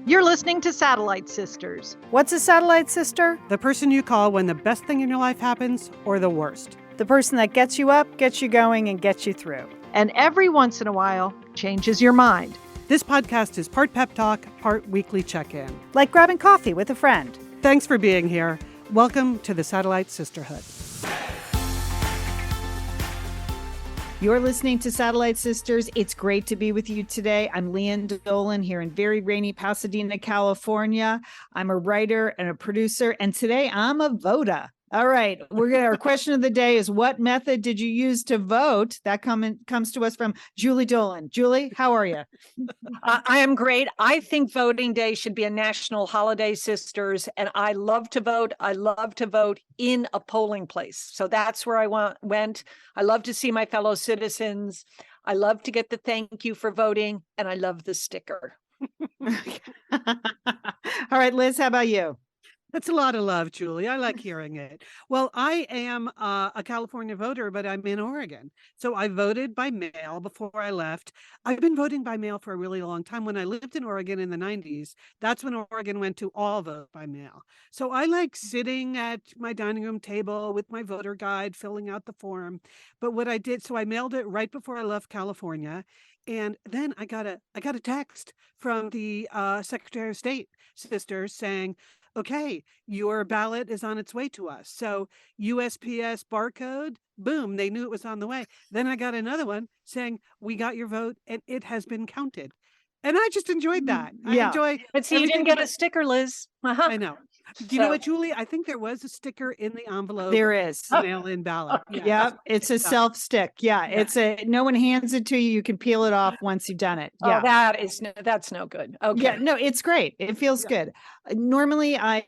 You're listening to Satellite Sisters. What's a satellite sister? The person you call when the best thing in your life happens or the worst. The person that gets you up, gets you going, and gets you through. And every once in a while, changes your mind. This podcast is part pep talk, part weekly check-in. Like grabbing coffee with a friend. Thanks for being here. Welcome to the Satellite Sisterhood. You're listening to Satellite Sisters. It's great to be with you today. I'm Lian Dolan here in very rainy Pasadena, California. I'm a writer and a producer, and today I'm a voter. All right, our question of the day is, what method did you use to vote? That comes to us from Julie Dolan. Julie, how are you? I am great. I think voting day should be a national holiday, sisters, and I love to vote. I love to vote in a polling place. So that's where I went. I love to see my fellow citizens. I love to get the thank you for voting, and I love the sticker. All right, Liz, how about you? That's a lot of love, Julie. I like hearing it. Well, I am a California voter, but I'm in Oregon. So I voted by mail before I left. I've been voting by mail for a really long time. When I lived in Oregon in the 90s, that's when Oregon went to all vote by mail. So I like sitting at my dining room table with my voter guide, filling out the form. But what I did, so I mailed it right before I left California. And then I got a text from the Secretary of State sisters saying, okay, your ballot is on its way to us. So USPS barcode, boom, they knew it was on the way. Then I got another one saying, we got your vote and it has been counted. And I just enjoyed that. Yeah. But see, you didn't get a sticker, Liz. I know. Do you know what, Julie? I think there was a sticker in the envelope. There is. Mail-in ballot. Yeah, it's a self-stick. Yeah, it's no one hands it to you. You can peel it off once you've done it. Yeah. Oh, that's no good. Okay. Yeah, no, it's great. It feels good. Normally, I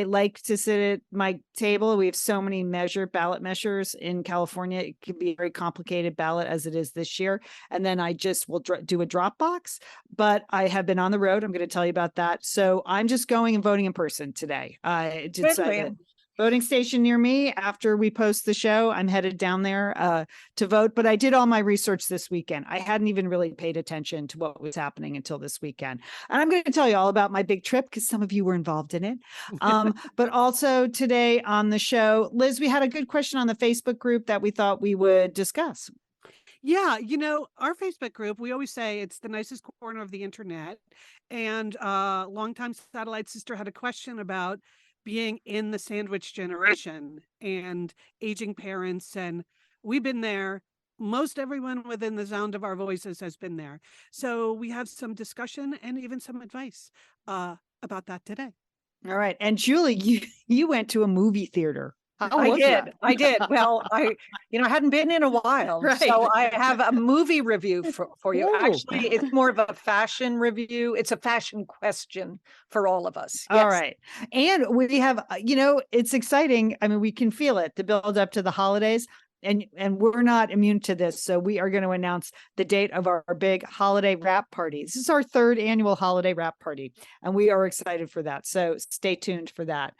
like to sit at my table. We have so many ballot measures in California. It can be a very complicated ballot as it is this year. And then I just will do a drop box. But I have been on the road. I'm going to tell you about that. So I'm just going and voting in person today. I decided voting station near me. After we post the show, I'm headed down there to vote. But I did all my research this weekend. I hadn't even really paid attention to what was happening until this weekend. And I'm going to tell you all about my big trip because some of you were involved in it. But also today on the show, Liz, we had a good question on the Facebook group that we thought we would discuss. Yeah, our Facebook group, we always say it's the nicest corner of the internet. And longtime Satellite Sister had a question about being in the sandwich generation and aging parents. And we've been there. Most everyone within the sound of our voices has been there. So we have some discussion and even some advice about that today. All right. And Julie, you went to a movie theater. I did. Well, I hadn't been in a while. Right. So I have a movie review for you. Ooh. Actually, it's more of a fashion review. It's a fashion question for all of us. Yes. All right. And we have, it's exciting. I mean, we can feel it, the build up to the holidays. And we're not immune to this. So we are going to announce the date of our big holiday wrap party. This is our third annual holiday wrap party. And we are excited for that. So stay tuned for that.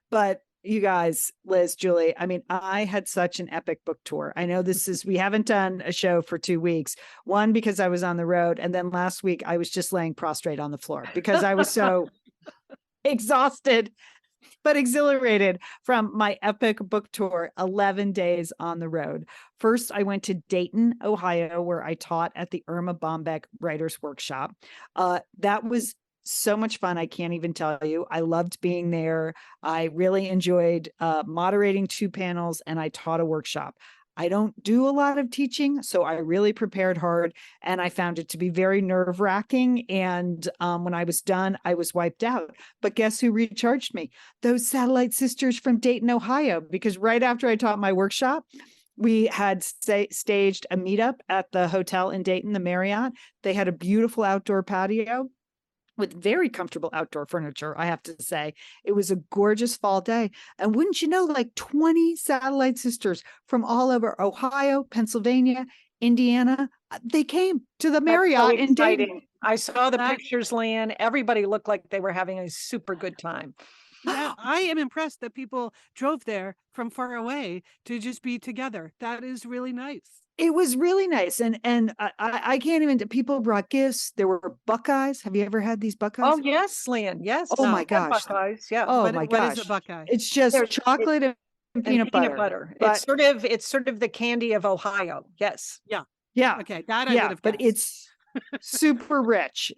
But you guys, Liz, Julie, I mean, I had such an epic book tour. I know we haven't done a show for 2 weeks. One, because I was on the road. And then last week I was just laying prostrate on the floor because I was so exhausted, but exhilarated from my epic book tour, 11 days on the road. First, I went to Dayton, Ohio, where I taught at the Irma Bombeck Writers Workshop. That was so much fun. I can't even tell you. I loved being there. I really enjoyed moderating 2 panels, and I taught a workshop. I don't do a lot of teaching, so I really prepared hard, and I found it to be very nerve-wracking. And when I was done, I was wiped out. But guess who recharged me? Those Satellite Sisters from Dayton, Ohio, because right after I taught my workshop, we had staged a meetup at the hotel in Dayton, the Marriott. They had a beautiful outdoor patio with very comfortable outdoor furniture, I have to say. It was a gorgeous fall day. And wouldn't you know, like 20 Satellite Sisters from all over Ohio, Pennsylvania, Indiana, they came to the Marriott in Dayton. I saw the pictures, Lian. Everybody looked like they were having a super good time. Yeah, I am impressed that people drove there from far away to just be together. That is really nice. It was really nice. And I can't even, people brought gifts. There were Buckeyes. Have you ever had these Buckeyes? Oh, yes, Lian. Yes. Oh No. my And gosh. Buckeyes. Yeah. Oh What my what is a gosh. Buckeye? It's just There's- chocolate and And peanut butter. It's But sort of the candy of Ohio. Yes. yeah, Okay, that I yeah, would have but guessed. it's super rich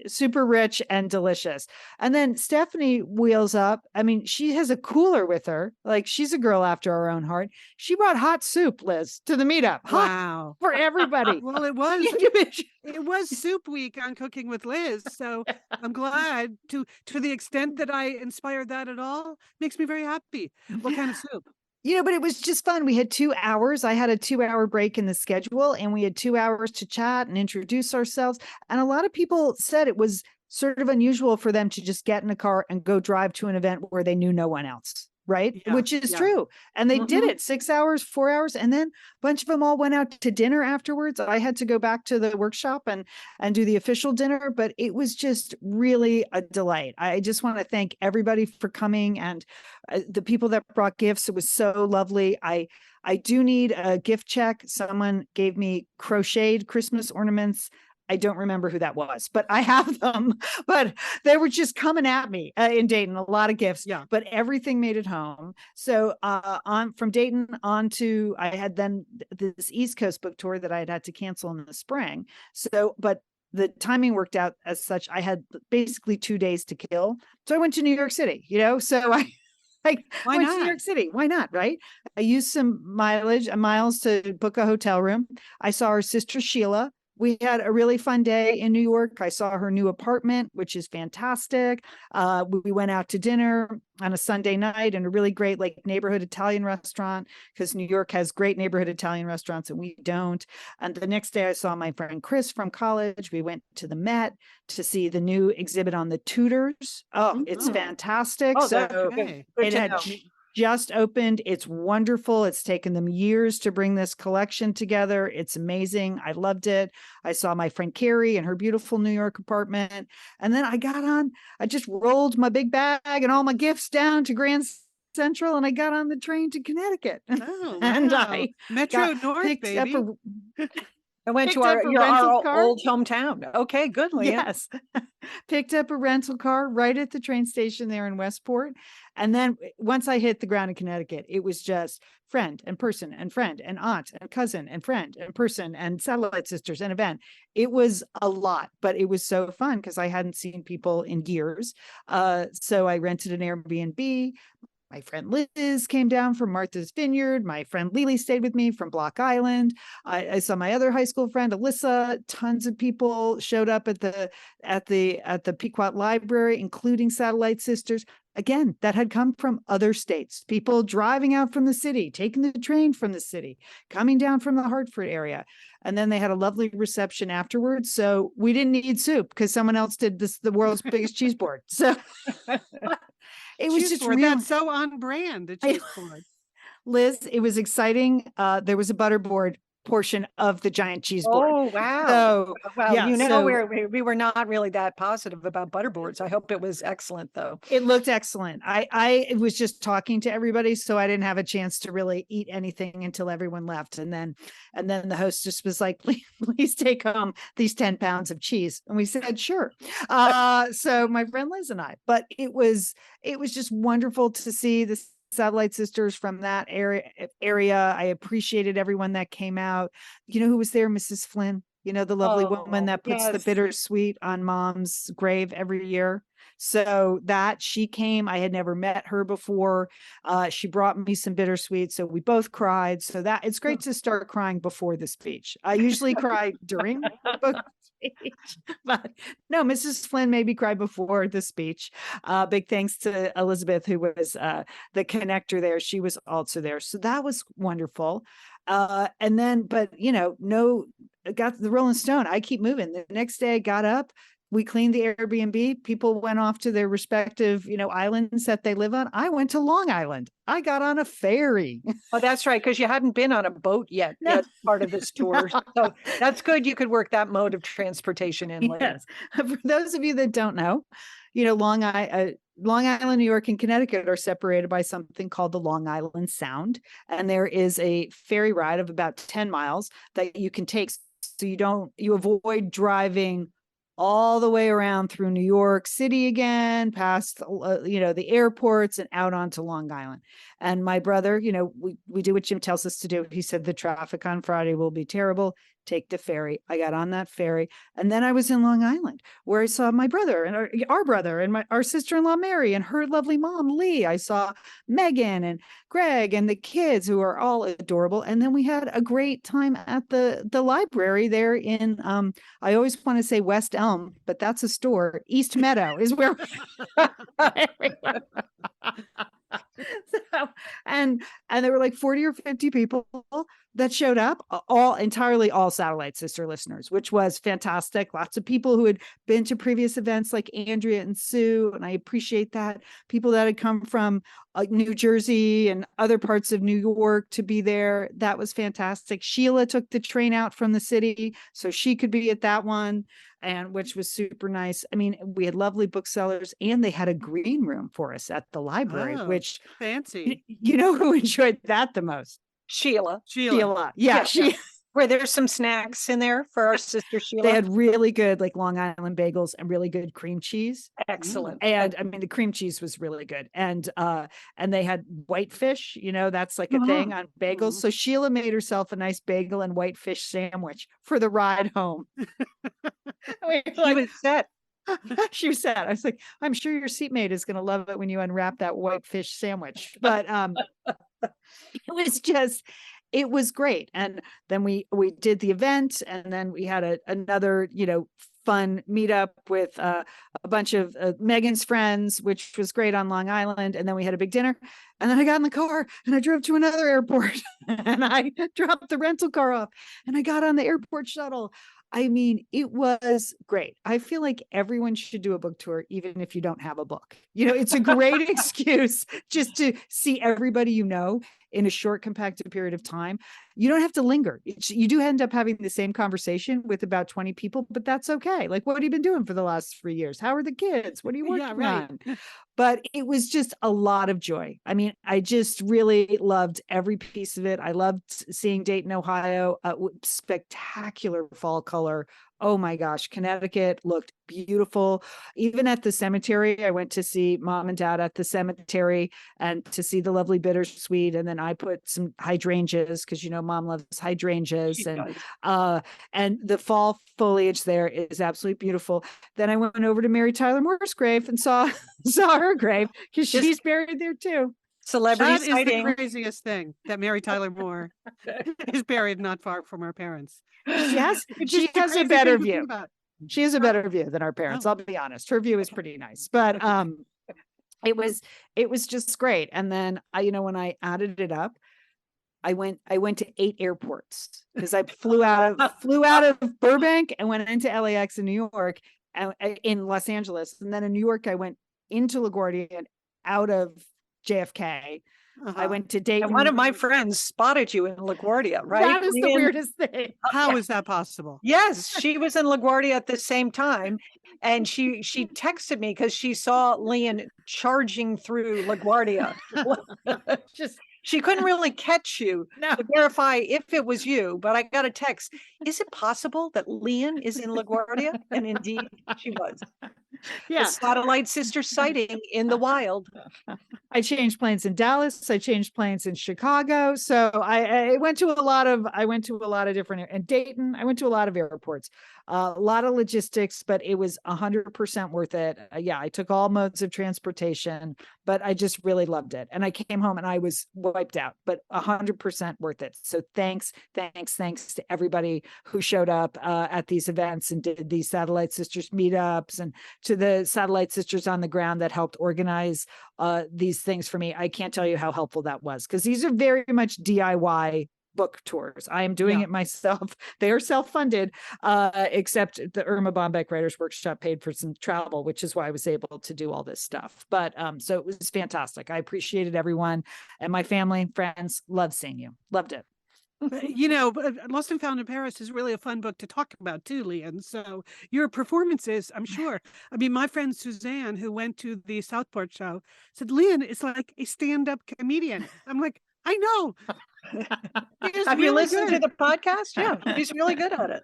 and delicious. And then Stephanie wheels up. I mean, she has a cooler with her. Like, she's a girl after our own heart. She brought hot soup, Liz, to the meetup. Hot Wow. for everybody. Well, it was Individual. it was soup week on Cooking with Liz, so I'm glad to the extent that I inspired that at all, makes me very happy. What kind of soup? But it was just fun. We had 2 hours. I had a 2-hour break in the schedule, and we had 2 hours to chat and introduce ourselves. And a lot of people said it was sort of unusual for them to just get in a car and go drive to an event where they knew no one else. Right. Yeah, Which is yeah. true. And they did Mhm. it 6 hours, 4 hours. And then a bunch of them all went out to dinner afterwards. I had to go back to the workshop and do the official dinner, but it was just really a delight. I just want to thank everybody for coming, and the people that brought gifts. It was so lovely. I do need a gift check. Someone gave me crocheted Christmas ornaments. I don't remember who that was, but I have them. But they were just coming at me in Dayton, a lot of gifts. Yeah. But everything made it home. So on from Dayton on to, I had then this East Coast book tour that I had to cancel in the spring. So, but the timing worked out as such. I had basically 2 days to kill. So I went to New York City, So I Why went to New not? York City. Why not? Right. I used some miles to book a hotel room. I saw our sister Sheila. We had a really fun day in New York. I saw her new apartment, which is fantastic. We went out to dinner on a Sunday night in a really great neighborhood Italian restaurant, because New York has great neighborhood Italian restaurants and we don't. And the next day I saw my friend Chris from college. We went to the Met to see the new exhibit on the Tudors. Oh, it's Mhm. fantastic. Oh, So that's good. Okay. Good it to had know. just opened. It's wonderful. It's taken them years to bring this collection together. It's amazing. I loved it. I saw my friend Carrie in her beautiful New York apartment. And then I just rolled my big bag and all my gifts down to Grand Central, and I got on the train to Connecticut. Oh, And wow. I Metro North, picked up baby. I went to picked up a rental car. old hometown. Okay, good, Lian. Yes. Picked up a rental car right at the train station there in Westport. And then once I hit the ground in Connecticut, it was just friend and person and friend and aunt and cousin and friend and person and satellite sisters and event. It was a lot, but it was so fun because I hadn't seen people in years. So I rented an Airbnb. My friend Liz came down from Martha's Vineyard. My friend Lily stayed with me from Block Island. I saw my other high school friend Alyssa. Tons of people showed up at the Pequot Library, including Satellite Sisters. Again, that had come from other states. People driving out from the city, taking the train from the city, coming down from the Hartford area. And then they had a lovely reception afterwards. So we didn't need soup because someone else did the world's biggest cheese board. So it was Cheese just board, real. that's so on brand, the cheese board. Liz, it was exciting. There was a butterboard portion of the giant cheese board. Oh, wow. So, Well, yeah, so we were not really that positive about butterboards. I hope it was excellent, though. it looked excellent. I was just talking to everybody, so I didn't have a chance to really eat anything until everyone left. And then the hostess was like, please take home these 10 pounds of cheese. And we said, sure. So my friend Liz and I, but it was just wonderful to see this Satellite Sisters from that area. I appreciated everyone that came out. You know who was there? Mrs. Flynn, the lovely woman that puts the yes. bittersweet on mom's grave every year. So that she came, I had never met her before. She brought me some bittersweet. So we both cried. So that it's great to start crying before the speech. I usually cry during the book speech, but no, Mrs. Flynn made me cry before the speech. Big thanks to Elizabeth, who was the connector there. She was also there. So that was wonderful. And then, but got the Rolling Stone. I keep moving. The next day I got up, we cleaned the Airbnb. People went off to their respective, islands that they live on. I went to Long Island. I got on a ferry. Oh, that's right, because you hadn't been on a boat yet No. as part of this tour. So that's good. You could work that mode of transportation in later. Yes. For those of you that don't know, Long Island, New York, and Connecticut are separated by something called the Long Island Sound. And there is a ferry ride of about 10 miles that you can take. So you avoid driving all the way around through New York City again, past, the airports and out onto Long Island. And my brother, we do what Jim tells us to do. He said the traffic on Friday will be terrible. Take the ferry. I got on that ferry. And then I was in Long Island where I saw my brother and our brother and our sister-in-law, Mary, and her lovely mom, Lee. I saw Megan and Greg and the kids who are all adorable. And then we had a great time at the library there in, I always want to say West Elm, but that's a store. East Meadow is where so, and there were like 40 or 50 people that showed up, entirely all Satellite Sister listeners, which was fantastic. Lots of people who had been to previous events like Andrea and Sue, and I appreciate that. People that had come from New Jersey and other parts of New York to be there. That was fantastic. Sheila took the train out from the city so she could be at that one, and which was super nice. I mean, we had lovely booksellers, and they had a green room for us at the library, which fancy. You know who enjoyed that the most? Sheila. Yeah, yeah. Were there some snacks in there for our sister Sheila? They had really good like Long Island bagels and really good cream cheese. Excellent. And I mean, the cream cheese was really good. And they had whitefish, that's like a thing on bagels. So Sheila made herself a nice bagel and whitefish sandwich for the ride home. She was set. She was sad. I was like, I'm sure your seatmate is going to love it when you unwrap that whitefish sandwich. But it was great. And then we did the event, and then we had another, fun meetup with a bunch of Megan's friends, which was great on Long Island. And then we had a big dinner, and then I got in the car and I drove to another airport and I dropped the rental car off and I got on the airport shuttle. I mean, it was great. I feel like everyone should do a book tour, even if you don't have a book. It's a great excuse just to see everybody in a short, compacted period of time. You don't have to linger. You do end up having the same conversation with about 20 people, but that's okay. Like, what have you been doing for the last 3 years? How are the kids? What are you working on? But it was just a lot of joy. I mean, I just really loved every piece of it. I loved seeing Dayton, Ohio, spectacular fall color. Oh my gosh, Connecticut looked beautiful. Even at the cemetery, I went to see mom and dad at the cemetery and to see the lovely bittersweet. And then I put some hydrangeas because, mom loves hydrangeas, and the fall foliage there is absolutely beautiful. Then I went over to Mary Tyler Moore's grave and saw her grave because she's buried there too. Celebrity sighting. That is the craziest thing, that Mary Tyler Moore is buried not far from her parents. She has a better view. She has a better view than our parents. I'll be honest. Her view is pretty nice, but it was just great. And then when I added it up, I went to 8 airports because I flew out of Burbank and went into LAX in New York, in Los Angeles, and then in New York I went into LaGuardia and out of JFK. I went to Dayton. And one of my friends spotted you in LaGuardia, right? That is the weirdest thing. How is that possible? Yes, she was in LaGuardia at the same time. And she texted me because she saw Lian charging through LaGuardia. She couldn't really catch you to verify if it was you, but I got a text. Is it possible that Lian is in LaGuardia? And indeed, she was. Yeah. The Satellite Sister sighting in the wild. I changed planes in Dallas. I changed planes in Chicago. So I went to a lot of different, and Dayton. I went to a lot of airports, a lot of logistics, but it was 100% worth it. I took all modes of transportation, but I just really loved it. And I came home and I was wiped out, but 100% worth it. So thanks to everybody who showed up at these events and did these Satellite Sisters meetups, and to the Satellite Sisters on the ground that helped organize these things for me. I can't tell you how helpful that was, because these are very much DIY book tours. I am doing it myself. They are self-funded, except the Irma Bombeck Writers Workshop paid for some travel, which is why I was able to do all this stuff. But so it was fantastic. I appreciated everyone, and my family and friends loved seeing you. Loved it. Lost and Found in Paris is really a fun book to talk about too, Lian. So your performances, I'm sure. I mean, my friend Suzanne, who went to the Southport show, said Lian is like a stand-up comedian. I'm like, I know. Have you listened to good. the podcast? Yeah, he's really good at it.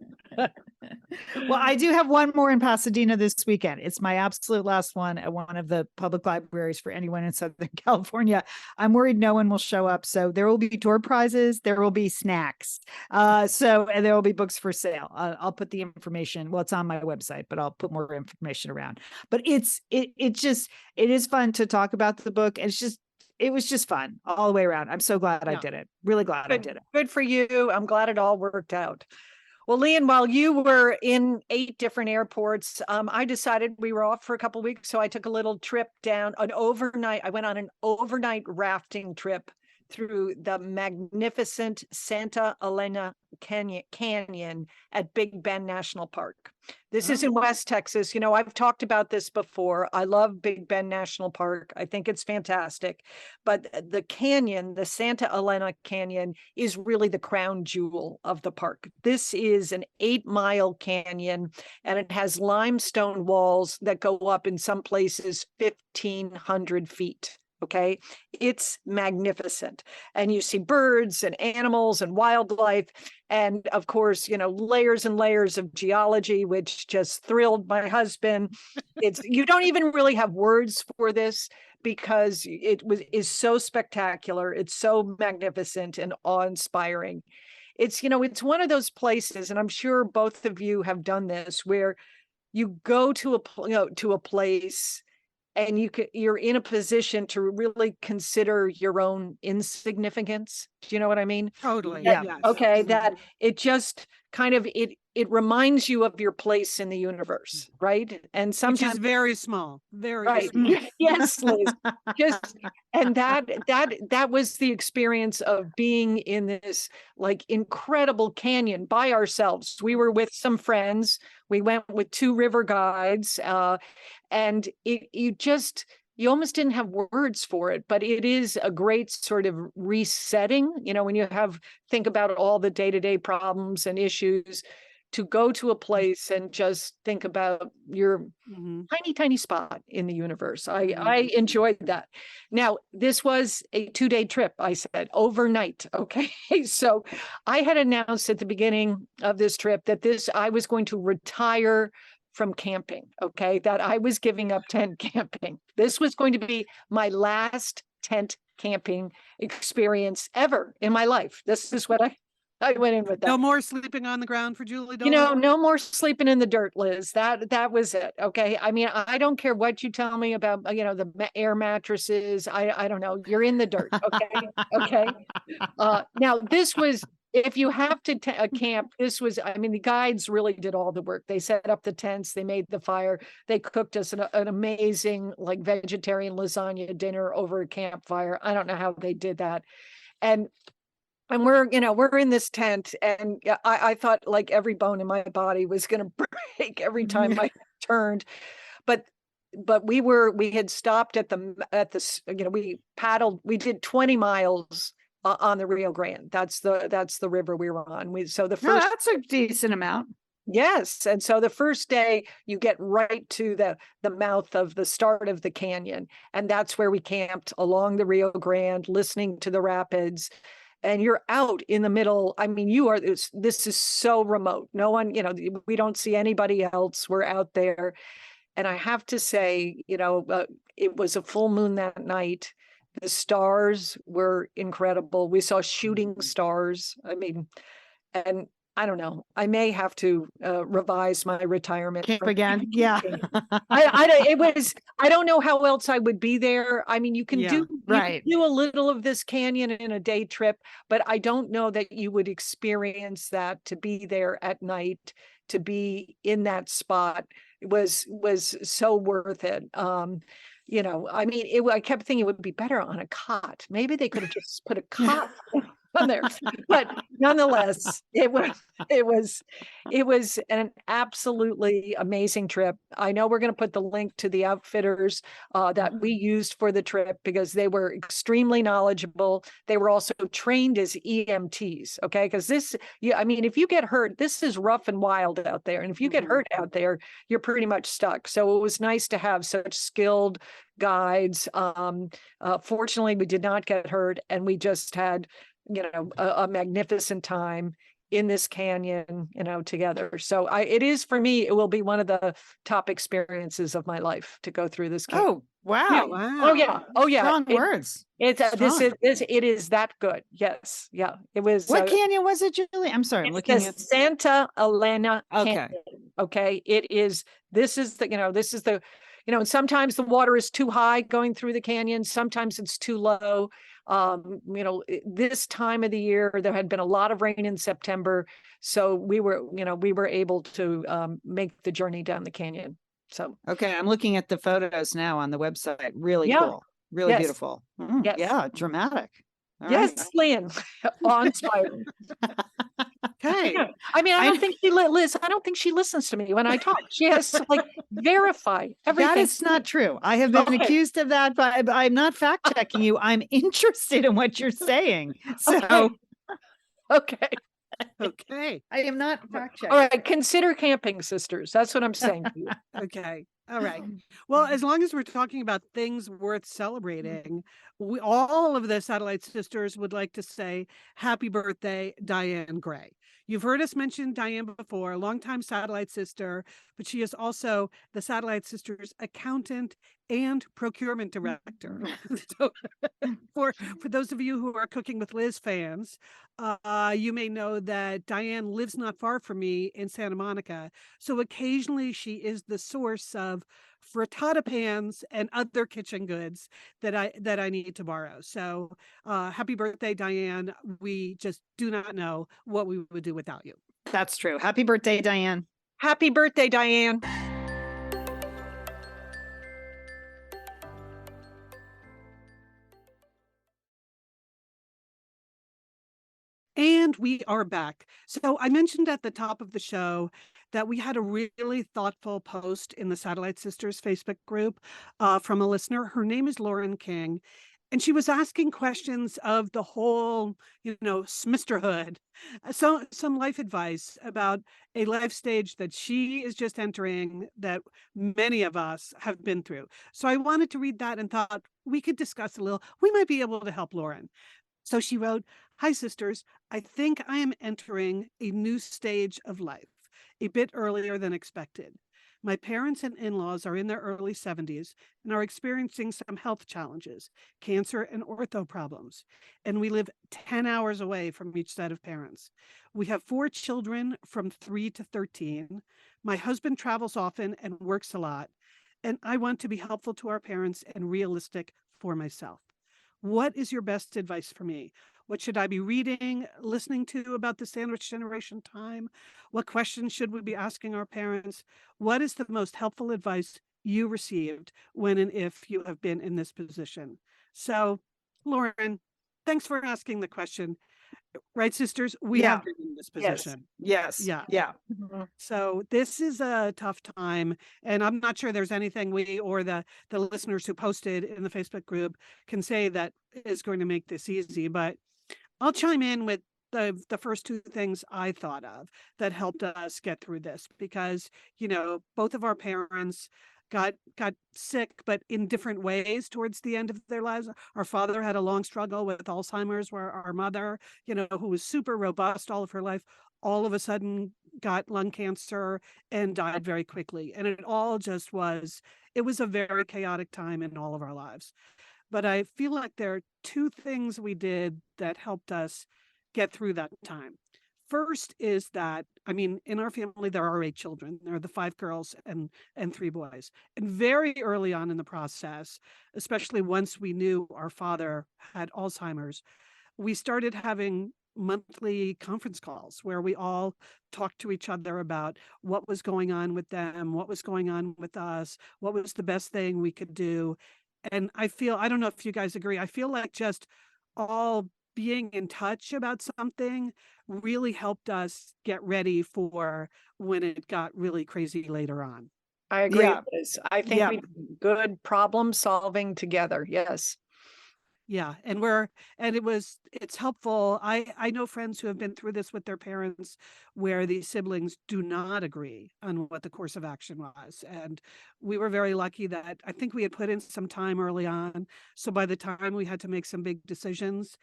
Well, I do have one more in Pasadena this weekend. It's my absolute last one at one of the public libraries for anyone in Southern California. I'm worried no one will show up. So there will be door prizes. There will be snacks. And there will be books for sale. I'll put the information. Well, it's on my website, but I'll put more information around. But it is fun to talk about the book. And it was just fun all the way around. I'm so glad I did it. Really glad I did it. Good for you. I'm glad it all worked out. Well, Lian, while you were in 8 different airports, I decided we were off for a couple of weeks. So I took a little trip down I went on an overnight rafting trip through the magnificent Santa Elena Canyon at Big Bend National Park. This is in West Texas. I've talked about this before. I love Big Bend National Park. I think it's fantastic. But the canyon, the Santa Elena Canyon, is really the crown jewel of the park. This is an 8-mile canyon, and it has limestone walls that go up in some places 1,500 feet. Okay, it's magnificent. And you see birds and animals and wildlife. And of course, layers and layers of geology, which just thrilled my husband. You don't even really have words for this because is so spectacular. It's so magnificent and awe-inspiring. It's one of those places, and I'm sure both of you have done this, where you go to a place and you're in a position to really consider your own insignificance. Do you know what I mean? Totally. Yeah. Yes. Okay. That it just kind of, it reminds you of your place in the universe. Right. And Which sometimes is very small. Very right. small. Yes, Liz. And that was the experience of being in this like incredible canyon by ourselves. We were with some friends. We went with 2 river guides, and you almost didn't have words for it, but it is a great sort of resetting. When you think about all the day-to-day problems and issues, to go to a place and just think about your tiny, tiny spot in the universe. I enjoyed that. Now, this was a 2-day trip, I said, overnight. Okay. So I had announced at the beginning of this trip that I was going to retire from camping. Okay. That I was giving up tent camping. This was going to be my last tent camping experience ever in my life. This is what I went in with that. No more sleeping on the ground for Julie Dolan? No more sleeping in the dirt, Liz. That was it. Okay. I mean, I don't care what you tell me about, the air mattresses. I don't know. You're in the dirt. Okay. Okay. Now this was, if you have to camp, the guides really did all the work. They set up the tents, they made the fire, they cooked us an amazing like vegetarian lasagna dinner over a campfire. I don't know how they did that. And we're in this tent, and I thought like every bone in my body was going to break every time I turned. But we had stopped we paddled, we did 20 miles on the Rio Grande. That's the river we were on. That's a decent amount. Yes. And so the first day you get right to the mouth of the start of the canyon. And that's where we camped along the Rio Grande, listening to the rapids. And you're out in the middle. I mean, this is so remote. No one, we don't see anybody else. We're out there. And I have to say, it was a full moon that night. The stars were incredible. We saw shooting stars. I mean, and I don't know. I may have to revise my retirement Camp again. Yeah. I don't know how else I would be there. I mean, you can do a little of this canyon in a day trip, but I don't know that you would experience that, to be there at night, to be in that spot was so worth it. I kept thinking it would be better on a cot. Maybe they could have just put a cot on there. But nonetheless, it was an absolutely amazing trip. I know we're going to put the link to the outfitters that we used for the trip because they were extremely knowledgeable. They were also trained as EMTs. Okay, because I mean, if you get hurt, this is rough and wild out there, and if you get hurt out there, you're pretty much stuck. So it was nice to have such skilled guides. Fortunately, we did not get hurt, and we just had, a magnificent time in this canyon, together. So it is, for me, it will be one of the top experiences of my life to go through this canyon. Oh, wow. Yeah. Wow. Oh yeah. Oh yeah. Strong words. It's it is that good. Yes. Yeah. It was. What canyon was it, Julie? I'm sorry. I'm looking at Santa Elena Okay. Canyon. Okay. This is the, and sometimes the water is too high going through the canyon. Sometimes it's too low. This time of the year, there had been a lot of rain in September. So we were able to make the journey down the canyon. So, Okay, I'm looking at the photos now on the website. Really Yeah. cool. Really Yes. beautiful. Yes. Yeah, dramatic. All yes, right. Lian, awe-inspiring. Okay. Yeah. I mean, I don't think Liz, I don't think she listens to me when I talk. She has to verify everything. That is not true. I have been Okay. accused of that, but I'm not fact checking you. I'm interested in what you're saying. So Okay. Okay. I am not fact checking. All right. Consider camping, sisters. That's what I'm saying to you. Okay. All right. Well, as long as we're talking about things worth celebrating, all of the Satellite Sisters would like to say happy birthday, Diane Gray. You've heard us mention Diane before, a longtime Satellite Sister, but she is also the Satellite Sisters accountant and procurement director. So for those of you who are Cooking with Liz fans, you may know that Diane lives not far from me in Santa Monica. So occasionally she is the source of frittata pans and other kitchen goods that I need to borrow. So happy birthday, Diane. We just do not know what we would do without you. That's true. Happy birthday, Diane. Happy birthday, Diane. And we are back. So I mentioned at the top of the show that we had a really thoughtful post in the Satellite Sisters Facebook group from a listener. Her name is Lauren King. And she was asking questions of the whole, smisterhood. So some life advice about a life stage that she is just entering that many of us have been through. So I wanted to read that and thought we could discuss a little. We might be able to help Lauren. So she wrote, "Hi, sisters. I think I am entering a new stage of life, a bit earlier than expected. My parents and in-laws are in their early 70s and are experiencing some health challenges, cancer and ortho problems, and we live 10 hours away from each set of parents. We have 4 children from 3 to 13. My husband travels often and works a lot, and I want to be helpful to our parents and realistic for myself. What is your best advice for me? What should I be reading, listening to about the sandwich generation time? What questions should we be asking our parents? What is the most helpful advice you received when and if you have been in this position?" So, Lauren, thanks for asking the question. Right, sisters? We Yeah. have been in this position. Yes. Yeah. Yeah. So this is a tough time, and I'm not sure there's anything we or the listeners who posted in the Facebook group can say that is going to make this easy. But I'll chime in with the first 2 things I thought of that helped us get through this because both of our parents got sick, but in different ways towards the end of their lives. Our father had a long struggle with Alzheimer's, where our mother, who was super robust all of her life, all of a sudden got lung cancer and died very quickly. And it all just it was a very chaotic time in all of our lives. But I feel like there are 2 things we did that helped us get through that time. First is that, in our family, there are 8 children. There are the 5 girls and 3 boys. And very early on in the process, especially once we knew our father had Alzheimer's, we started having monthly conference calls where we all talked to each other about what was going on with them, what was going on with us, what was the best thing we could do. And I don't know if you guys agree, I feel like just all being in touch about something really helped us get ready for when it got really crazy later on. I agree, Yeah. Liz. I think Yeah. we did good problem solving together. Yes. Yeah, and it's helpful. I know friends who have been through this with their parents where the siblings do not agree on what the course of action was. And we were very lucky that I think we had put in some time early on. So by the time we had to make some big decisions,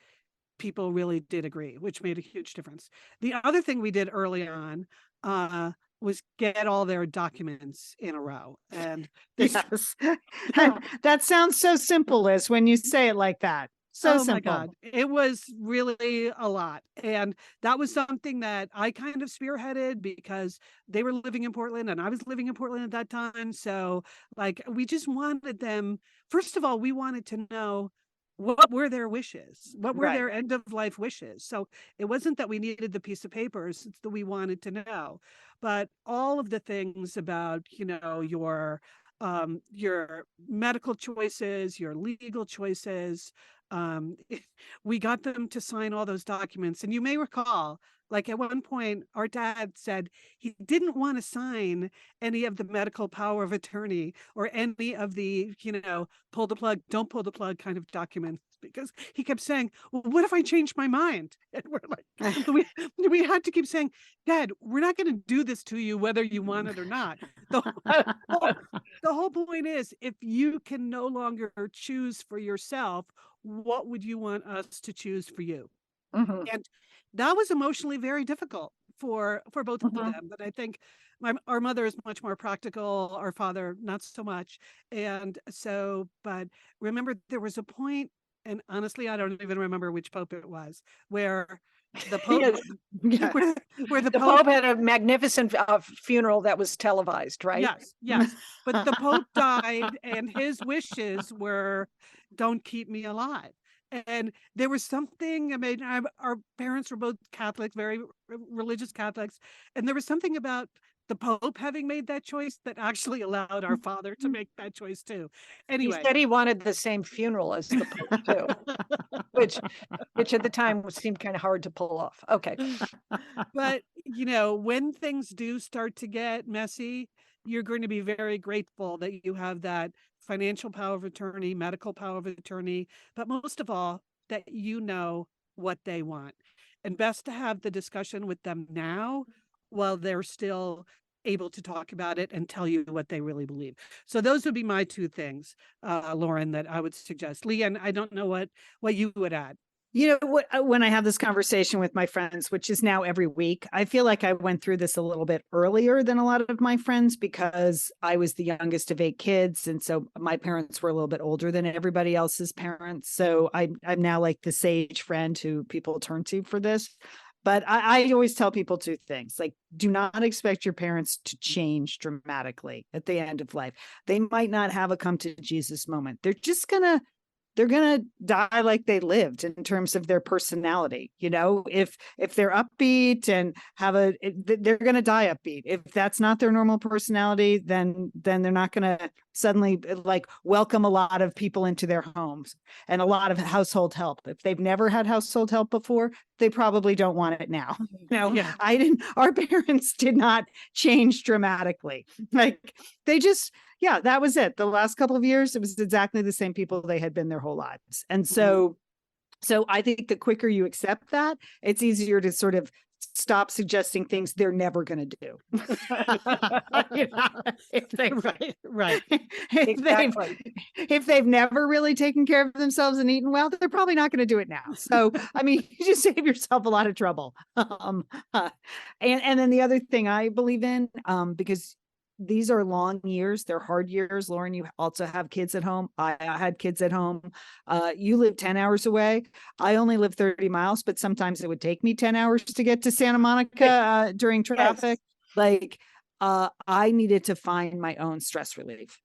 people really did agree, which made a huge difference. The other thing we did early on was get all their documents in a row. And this, Yes. That sounds so simple, Liz, when you say it like that. So oh my simple. God, it was really a lot. And that was something that I kind of spearheaded because they were living in Portland and I was living in Portland at that time. So, like, we just wanted them, first of all, we wanted to know what were their wishes, what were Right. their end of life wishes. So it wasn't that we needed the piece of papers, it's that we wanted to know. But all of the things about, your medical choices, your legal choices, um, we got them to sign all those documents. And you may recall, like at one point, our dad said he didn't want to sign any of the medical power of attorney or any of the, pull the plug, don't pull the plug kind of documents because he kept saying, well, what if I change my mind? And we're like, we had to keep saying, Dad, we're not going to do this to you, whether you want it or not. The, the whole point is if you can no longer choose for yourself, what would you want us to choose for you? Mhm. And that was emotionally very difficult for both of Mhm. them. But I think our mother is much more practical, our father not so much. And so, but remember, there was a point, and honestly, I don't even remember which pope it was, where the pope, Yes. Yeah. where the The pope, Pope had a magnificent funeral that was televised, right? yes, but the pope died, and his wishes were, "Don't keep me alive." And there was something. I mean, our parents were both Catholic, very religious Catholics, and there was something about the Pope having made that choice that actually allowed our father to make that choice too. He Anyway, said he wanted the same funeral as the Pope too, which at the time seemed kind of hard to pull off. Okay. but when things do start to get messy, you're going to be very grateful that you have that financial power of attorney, medical power of attorney, but most of all, that you know what they want. And best to have the discussion with them now while they're still able to talk about it and tell you what they really believe. So those would be my two things, Lauren, that I would suggest. Lian, I don't know what you would add. You know what? When I have this conversation with my friends, which is now every week, I feel like I went through this a little bit earlier than a lot of my friends because I was the youngest of 8 kids, and so my parents were a little bit older than everybody else's parents. So I'm now like the sage friend who people turn to for this. But I always tell people 2 things: like, do not expect your parents to change dramatically at the end of life. They might not have a come to Jesus moment. They're going to die like they lived in terms of their personality. If they're upbeat and they're going to die upbeat. If that's not their normal personality, then they're not going to suddenly like welcome a lot of people into their homes and a lot of household help. If they've never had household help before, they probably don't want it now. Yeah. Our parents did not change dramatically. Like they just, yeah, that was it. The last couple of years, it was exactly the same people they had been their whole lives. And so I think the quicker you accept that, it's easier to sort of stop suggesting things they're never going to do. Right. If they've never really taken care of themselves and eaten well, they're probably not going to do it now. So, I mean, you just save yourself a lot of trouble. And then the other thing I believe in, because these are long years, they're hard years. Lauren, you also have kids at home. I had kids at home. You live 10 hours away. I only live 30 miles, but sometimes it would take me 10 hours to get to Santa Monica during traffic. Yes. Like, I needed to find my own stress relief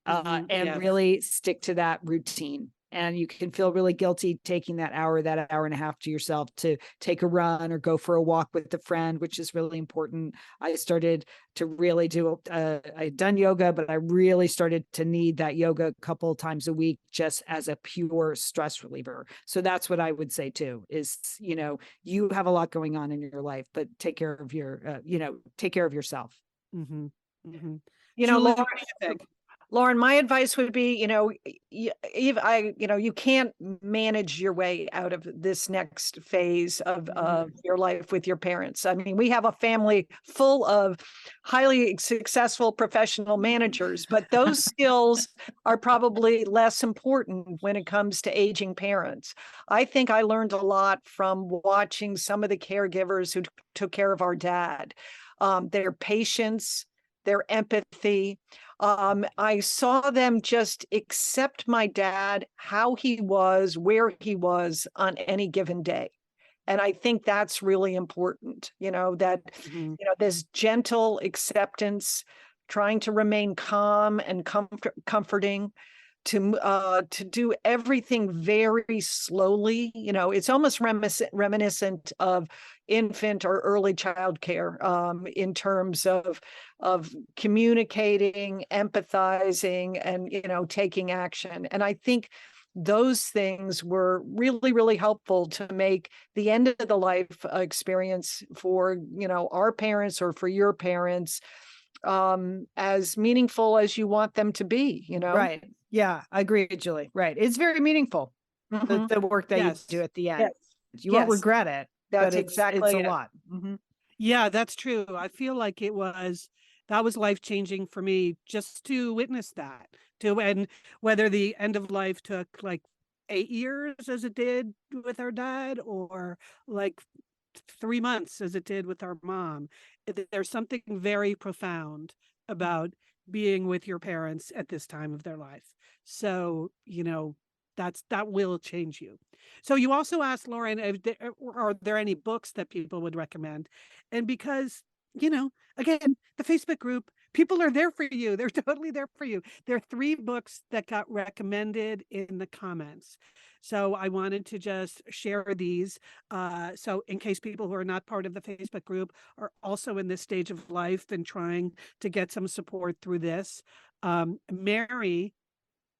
and really stick to that routine. and you can feel really guilty taking that hour and a half to yourself to take a run or go for a walk with a friend, which is really important. I started to really do, I'd done yoga, but I really started to need that yoga a couple of times a week just as a pure stress reliever. So that's what I would say too, is, you have a lot going on in your life, but take care of take care of yourself. Mm-hmm. Mm-hmm. Lauren, Julie, what do you think? Lauren, my advice would be, you can't manage your way out of this next phase of your life with your parents. I mean, we have a family full of highly successful professional managers, but those skills are probably less important when it comes to aging parents. I think I learned a lot from watching some of the caregivers who took care of our dad, their patience, their empathy. I saw them just accept my dad, how he was, where he was on any given day. And I think that's really important, that, Mhm. this gentle acceptance, trying to remain calm and comforting, to do everything very slowly. It's almost reminiscent of infant or early child care, in terms of communicating, empathizing, and taking action. And I think those things were really, really helpful to make the end of the life experience for our parents or for your parents as meaningful as you want them to be. Right. Yeah, I agree, Julie. Right. It's very meaningful, Mhm. the work that Yes. you do at the end. Yes. You won't Yes. regret it, That's but it's exactly a it. lot. Mhm. Yeah, that's true. I feel like that was life changing for me just to witness that. And whether the end of life took like 8 years as it did with our dad, or like 3 months as it did with our mom, there's something very profound about being with your parents at this time of their life. So, that will change you. So you also asked Lauren, are there any books that people would recommend? And because, again, the Facebook group, people are there for you. They're totally there for you. There are 3 books that got recommended in the comments. So I wanted to just share these. So in case people who are not part of the Facebook group are also in this stage of life and trying to get some support through this, Mary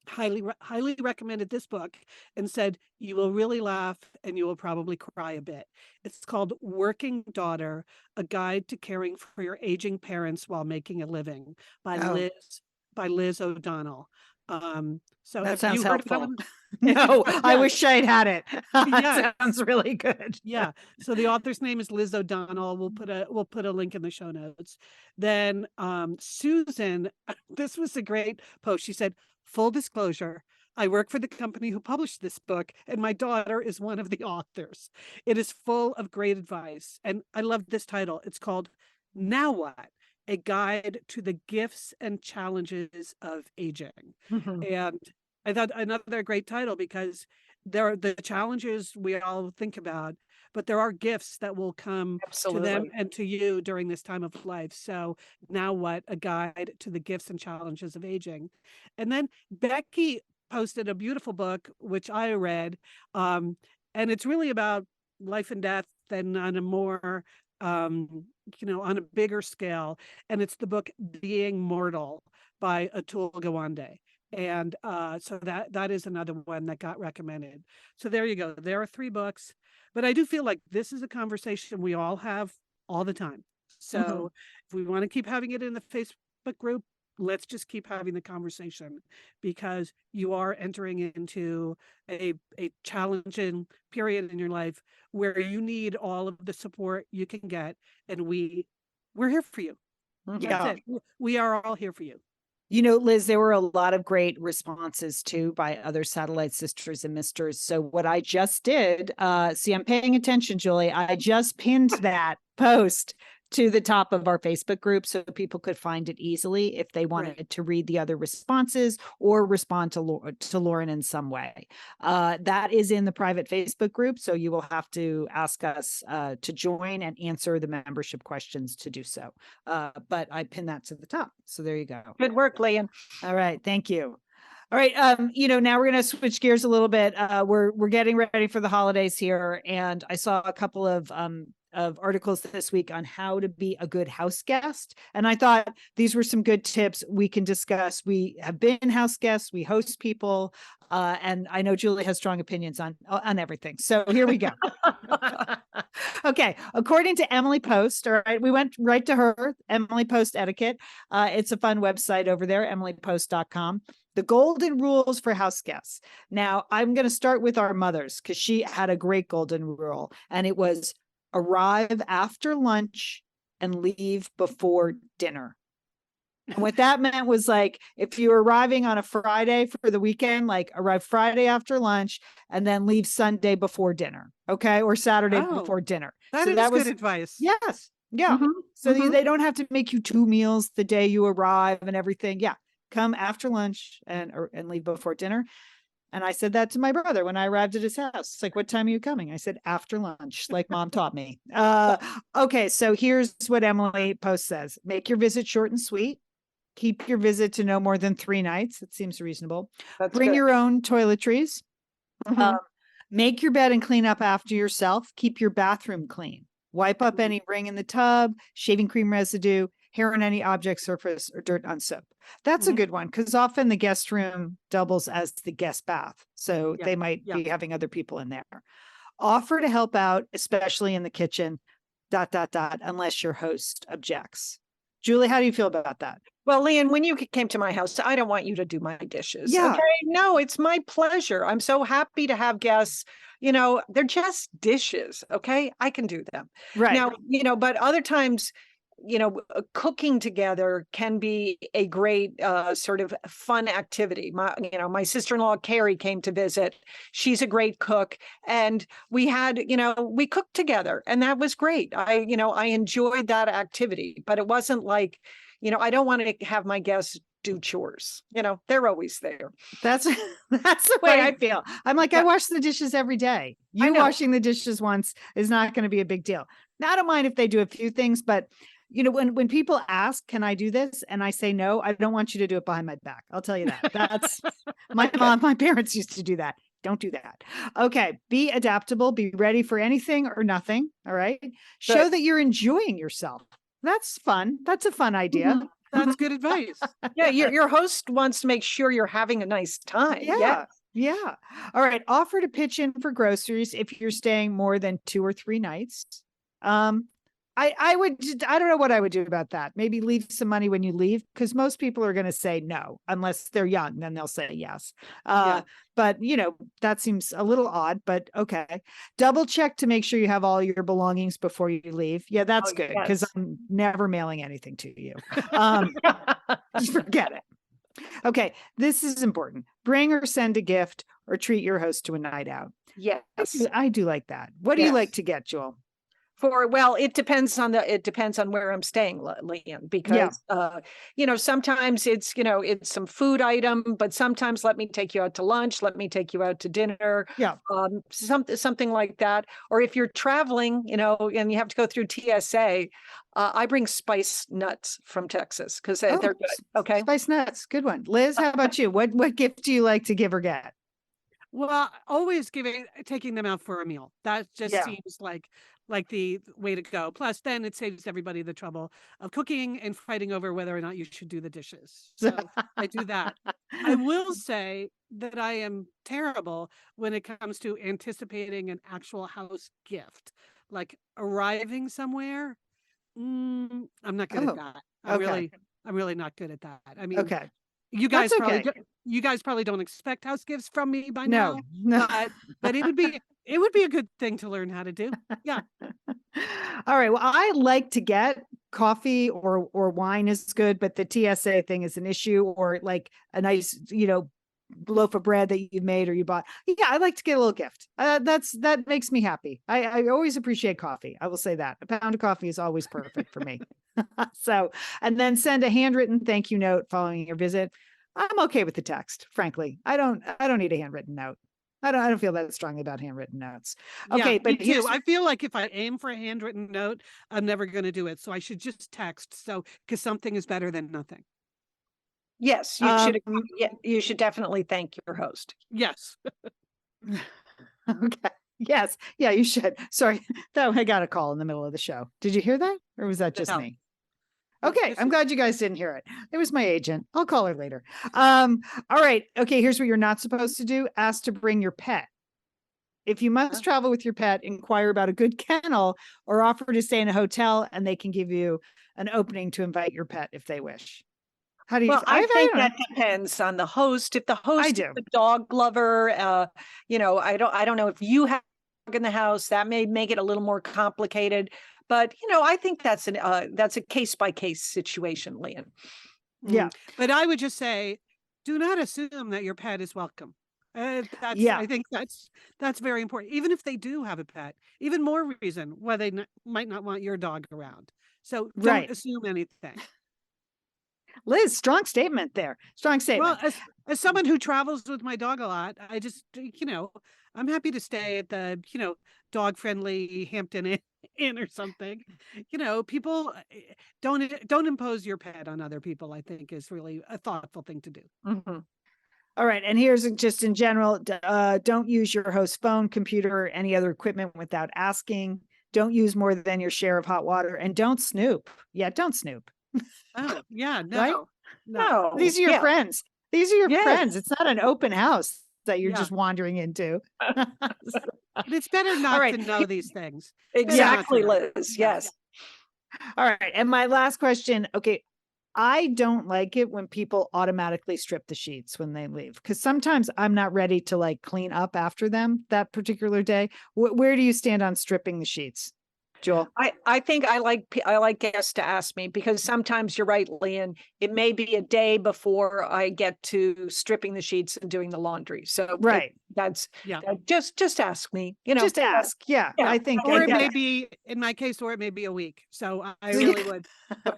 highly recommended this book and said you will really laugh and you will probably cry a bit. It's called Working Daughter: A Guide to Caring for Your Aging Parents While Making a Living by Oh. Liz O'Donnell. So That have sounds you heard of that helpful. one? No, I Yeah. wish I'd had it. Yeah. That sounds really good. Yeah. So the author's name is Liz O'Donnell. We'll put a link in the show notes. Then Susan, this was a great post. She said, "Full disclosure, I work for the company who published this book, and my daughter is one of the authors. It is full of great advice." And I love this title. It's called Now What? A Guide to the Gifts and Challenges of Aging. Mhm. And I thought another great title because there are the challenges we all think about, but there are gifts that will come to them Absolutely. and to you during this time of life. So now what? A guide to the gifts and challenges of aging. And then Becky posted a beautiful book, which I read. And it's really about life and death and on a more, on a bigger scale. And it's the book Being Mortal by Atul Gawande. And so that is another one that got recommended. So there you go. There are 3 books, but I do feel like this is a conversation we all have all the time. So if we want to keep having it in the Facebook group, let's just keep having the conversation, because you are entering into a challenging period in your life where you need all of the support you can get, and we're here for you. Yeah. That's it. We are all here for you. Liz, there were a lot of great responses too by other satellite sisters and misters. So what I just did, see, I'm paying attention, Julie. I just pinned that post to the top of our Facebook group so people could find it easily if they wanted to read the other responses or respond to Lauren in some way. That is in the private Facebook group, so you will have to ask us to join and answer the membership questions to do so. But I pinned that to the top, so there you go. Good work, Lian. All right, thank you. All right. Now we're going to switch gears a little bit. We're getting ready for the holidays here, and I saw a couple of articles this week on how to be a good house guest, and I thought these were some good tips we can discuss. We have been house guests, we host people, and I know Julie has strong opinions on everything. So here we go. Okay, according to Emily Post, all right, we went right to her, Emily Post Etiquette. It's a fun website over there, emilypost.com. The golden rules for house guests. Now, I'm going to start with our mothers because she had a great golden rule, and it was arrive after lunch and leave before dinner. And what that meant was, like, if you were arriving on a Friday for the weekend, like arrive Friday after lunch and then leave Sunday before dinner. Okay. Or Saturday before dinner. That is good advice. Yes. Yeah. So they don't have to make you 2 meals the day you arrive and everything. Yeah. Come after lunch and leave before dinner. And I said that to my brother when I arrived at his house. It's like, what time are you coming? I said, after lunch, like mom taught me. Okay. So here's what Emily Post says. Make your visit short and sweet. Keep your visit to no more than 3 nights. It seems reasonable. Bring your own toiletries. Make your bed and clean up after yourself. Keep your bathroom clean. Wipe up any ring in the tub, shaving cream residue, hair on any object surface, or dirt on soap. That's a good one, because often the guest room doubles as the guest bath. So they might be having other people in there. Offer to help out, especially in the kitchen, ... unless your host objects. Julie, how do you feel about that? Well, Lian, when you came to my house, I don't want you to do my dishes. Yeah. Okay. No, it's my pleasure. I'm so happy to have guests. They're just dishes. Okay. I can do them. Right. Now, but other times, cooking together can be a great sort of fun activity. My sister-in-law, Carrie, came to visit. She's a great cook. And we had, we cooked together, and that was great. I enjoyed that activity, but it wasn't like, I don't want to have my guests do chores. They're always there. That's the way I feel. I'm like, I wash the dishes every day. You washing the dishes once is not going to be a big deal. Now, I don't mind if they do a few things, but when people ask, can I do this? And I say no, I don't want you to do it behind my back. I'll tell you that. That's my parents used to do that. Don't do that. Okay. Be adaptable. Be ready for anything or nothing. All right. Show that you're enjoying yourself. That's fun. That's a fun idea. That's good advice. Yeah. Your host wants to make sure you're having a nice time. Yeah. All right. Offer to pitch in for groceries if you're staying more than 2 or 3 nights. I don't know what I would do about that. Maybe leave some money when you leave, because most people are going to say no, unless they're young, then they'll say yes. But that seems a little odd, but okay. Double check to make sure you have all your belongings before you leave. Yeah, that's good, because I'm never mailing anything to you. Just forget it. Okay. This is important. Bring or send a gift or treat your host to a night out. Yes. I do like that. What do you like to get, Joel? It depends on where I'm staying, Lian, because sometimes it's some food item, but sometimes let me take you out to lunch, let me take you out to dinner, something like that. Or if you're traveling, and you have to go through TSA, I bring spice nuts from Texas because they're good. Okay, spice nuts, good one. Liz, how about you? What gift do you like to give or get? Well, always taking them out for a meal. That just seems like the way to go. Plus, then it saves everybody the trouble of cooking and fighting over whether or not you should do the dishes. So I do that. I will say that I am terrible when it comes to anticipating an actual house gift, like arriving somewhere. I'm not good at that. I'm really not good at that. I mean, you guys probably don't expect house gifts from me by now. No. But it would be a good thing to learn how to do. Yeah. All right. Well, I like to get coffee or wine is good, but the TSA thing is an issue, or like a nice, loaf of bread that you've made or you bought. Yeah, I like to get a little gift. That makes me happy. I always appreciate coffee. I will say that a pound of coffee is always perfect for me. So, and then send a handwritten thank you note following your visit. I'm okay with the text, frankly. I don't need a handwritten note. I don't feel that strongly about handwritten notes. Okay, but me too. I feel like if I aim for a handwritten note, I'm never going to do it. So I should just text. So, because something is better than nothing. Yes, you should. Yeah, you should definitely thank your host. Yes. Okay. Yes. Yeah, you should. Sorry. That I got a call in the middle of the show. Did you hear that? Or was that just No. me? Okay. Just I'm me. glad you guys didn't hear it. It was my agent. I'll call her later. All right. Okay. Here's what you're not supposed to do. Ask to bring your pet. If you must travel with your pet, inquire about a good kennel or offer to stay in a hotel, and they can give you an opening to invite your pet if they wish. How do you? Well, I think don't know. that depends on the host. If the I host is do. a dog lover, I don't know if you have a dog in the house, that may make it a little more complicated. But I think that's a case by case situation, Lian. Yeah. But I would just say, do not assume that your pet is welcome. Yeah. I think that's very important. Even if they do have a pet, even more reason why they might not want your dog around. So don't assume anything. Liz, strong statement there. Strong statement. Well, as someone who travels with my dog a lot, I just, I'm happy to stay at the, dog friendly Hampton Inn or something. People don't impose your pet on other people, I think is really a thoughtful thing to do. Mm-hmm. All right. And here's just in general, don't use your host's phone, computer, or any other equipment without asking. Don't use more than your share of hot water, and don't snoop. Yeah, don't snoop. Oh, yeah, no. Right? No, These are your friends. These are your Yes. friends. It's not an open house that you're Yeah. just wandering into. But it's better not right. to know these things. Exactly, Better not to know. Liz. Yes. All right. And my last question. Okay. I don't like it when people automatically strip the sheets when they leave, because sometimes I'm not ready to like clean up after them that particular day. Where do you stand on stripping the sheets, Joel? I think I like guests to ask me, because sometimes you're right, Lian. It may be a day before I get to stripping the sheets and doing the laundry. So that's just ask me. Just ask. Yeah, I think. Or it may be, in my case, or it may be a week. So I really would.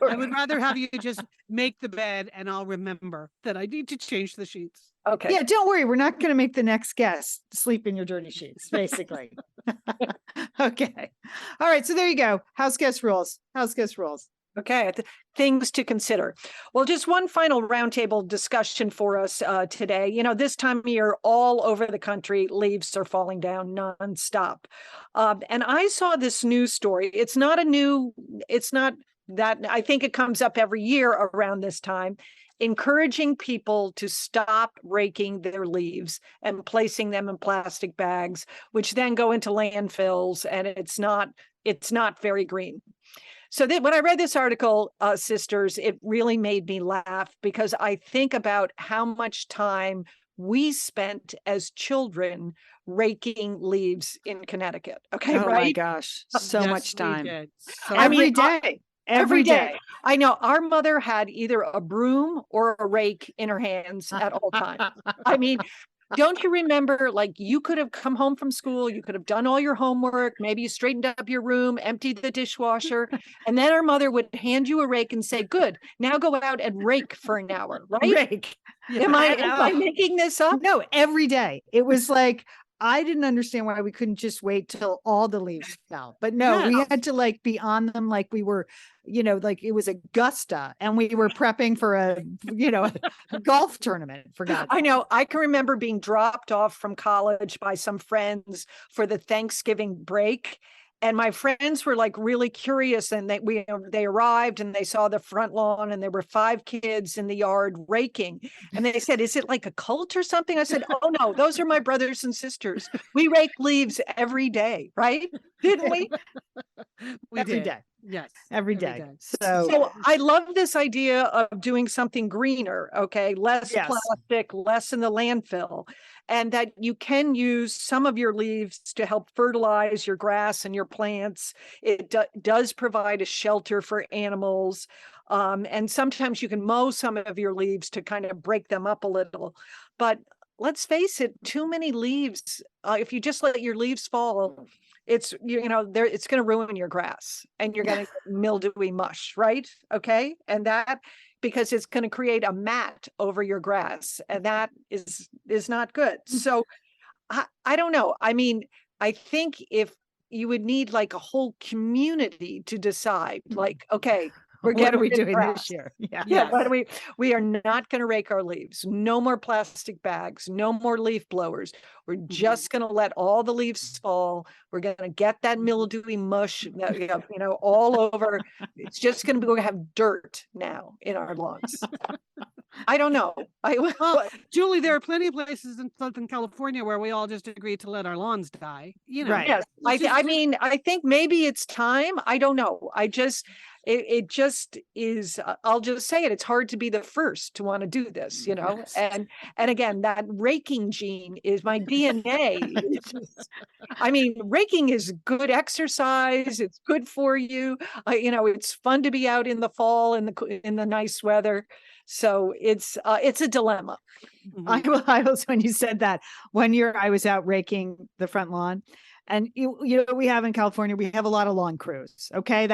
I would rather have you just make the bed, and I'll remember that I need to change the sheets. Okay. Yeah, don't worry. We're not going to make the next guest sleep in your dirty sheets, basically. Okay. All right. So there you go. House guest rules. House guest rules. Okay. Things to consider. Well, just one final roundtable discussion for us today. This time of year, all over the country, leaves are falling down nonstop. And I saw this news story. It's not that, I think it comes up every year around this time, encouraging people to stop raking their leaves and placing them in plastic bags, which then go into landfills, and it's not very green. So when I read this article, sisters, it really made me laugh, because I think about how much time we spent as children raking leaves in Connecticut. Okay, oh right? my gosh, so much time. Every day. I know our mother had either a broom or a rake in her hands at all times. I mean, don't you remember, like, you could have come home from school, you could have done all your homework, maybe you straightened up your room, emptied the dishwasher, and then our mother would hand you a rake and say, good, now go out and rake for an hour, right? Rake. Am I making this up? No, every day. It was like, I didn't understand why we couldn't just wait till all the leaves fell. But no, we had to like be on them like we were, like it was Augusta, and we were prepping for a golf tournament, for God's sake. I know. I can remember being dropped off from college by some friends for the Thanksgiving break. And my friends were like really curious, and they arrived and they saw the front lawn, and there were 5 kids in the yard raking. And they said, "Is it like a cult or something?" I said, "Oh no, those are my brothers and sisters. We rake leaves every day, right? Didn't we?" Every day. Yes. Every day. So So I love this idea of doing something greener, okay? Less plastic, less in the landfill, and that you can use some of your leaves to help fertilize your grass and your plants. It does provide a shelter for animals. And sometimes you can mow some of your leaves to kind of break them up a little. But let's face it, too many leaves, if you just let your leaves fall, it's it's going to ruin your grass, and you're going to get mildewy mush, right? Okay. And that, because it's going to create a mat over your grass, and that is not good. So I don't know. I mean, I think if you would need like a whole community to decide, like, okay, What are we getting rid of doing grass. this year? Yeah. Yeah, Yes. but we are not going to rake our leaves. No more plastic bags. No more leaf blowers. We're just going to let all the leaves fall. We're going to get that mildewy mush, all over. It's just going to be, we're going to have dirt now in our lawns. I don't know. Well, Julie, there are plenty of places in Southern California where we all just agreed to let our lawns die. Right. Yes, Let's I just- mean, I think maybe it's time. I don't know. It just is. I'll just say it. It's hard to be the first to want to do this, Yes. And again, that raking gene is my DNA. I mean, raking is good exercise. It's good for you. It's fun to be out in the fall in the nice weather. So it's a dilemma. Mhm. I was when you said that 1 year I was out raking the front lawn, and we have in California, we have a lot of lawn crews. Okay,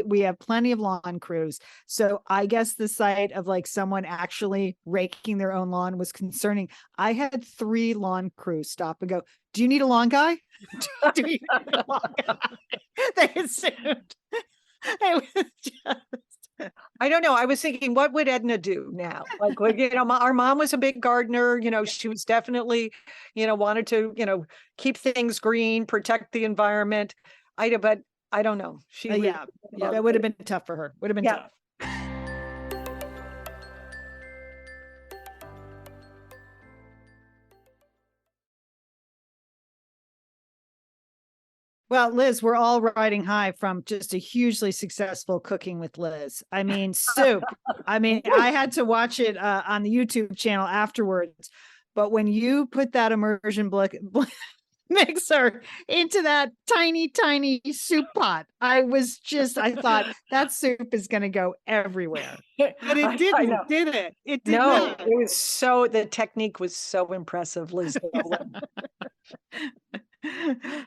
we have plenty of lawn crews. So I guess the sight of like someone actually raking their own lawn was concerning. I had 3 lawn crews stop and go, "Do you need a lawn guy? Do you need a lawn guy?" They assumed. It was just, I don't know. I was thinking, what would Edna do now? Like, our mom was a big gardener. She was definitely, wanted to, keep things green, protect the environment. But I don't know. She really yeah, that would have been tough for her. Would have been Yeah. tough. Well, Liz, we're all riding high from just a hugely successful Cooking with Liz. I mean, soup. I mean, I had to watch it on the YouTube channel afterwards. But when you put that immersion mixer into that tiny, tiny soup pot, I thought that soup is going to go everywhere. But it I didn't, know. did it? It did No, not. it was the technique was so impressive, Liz.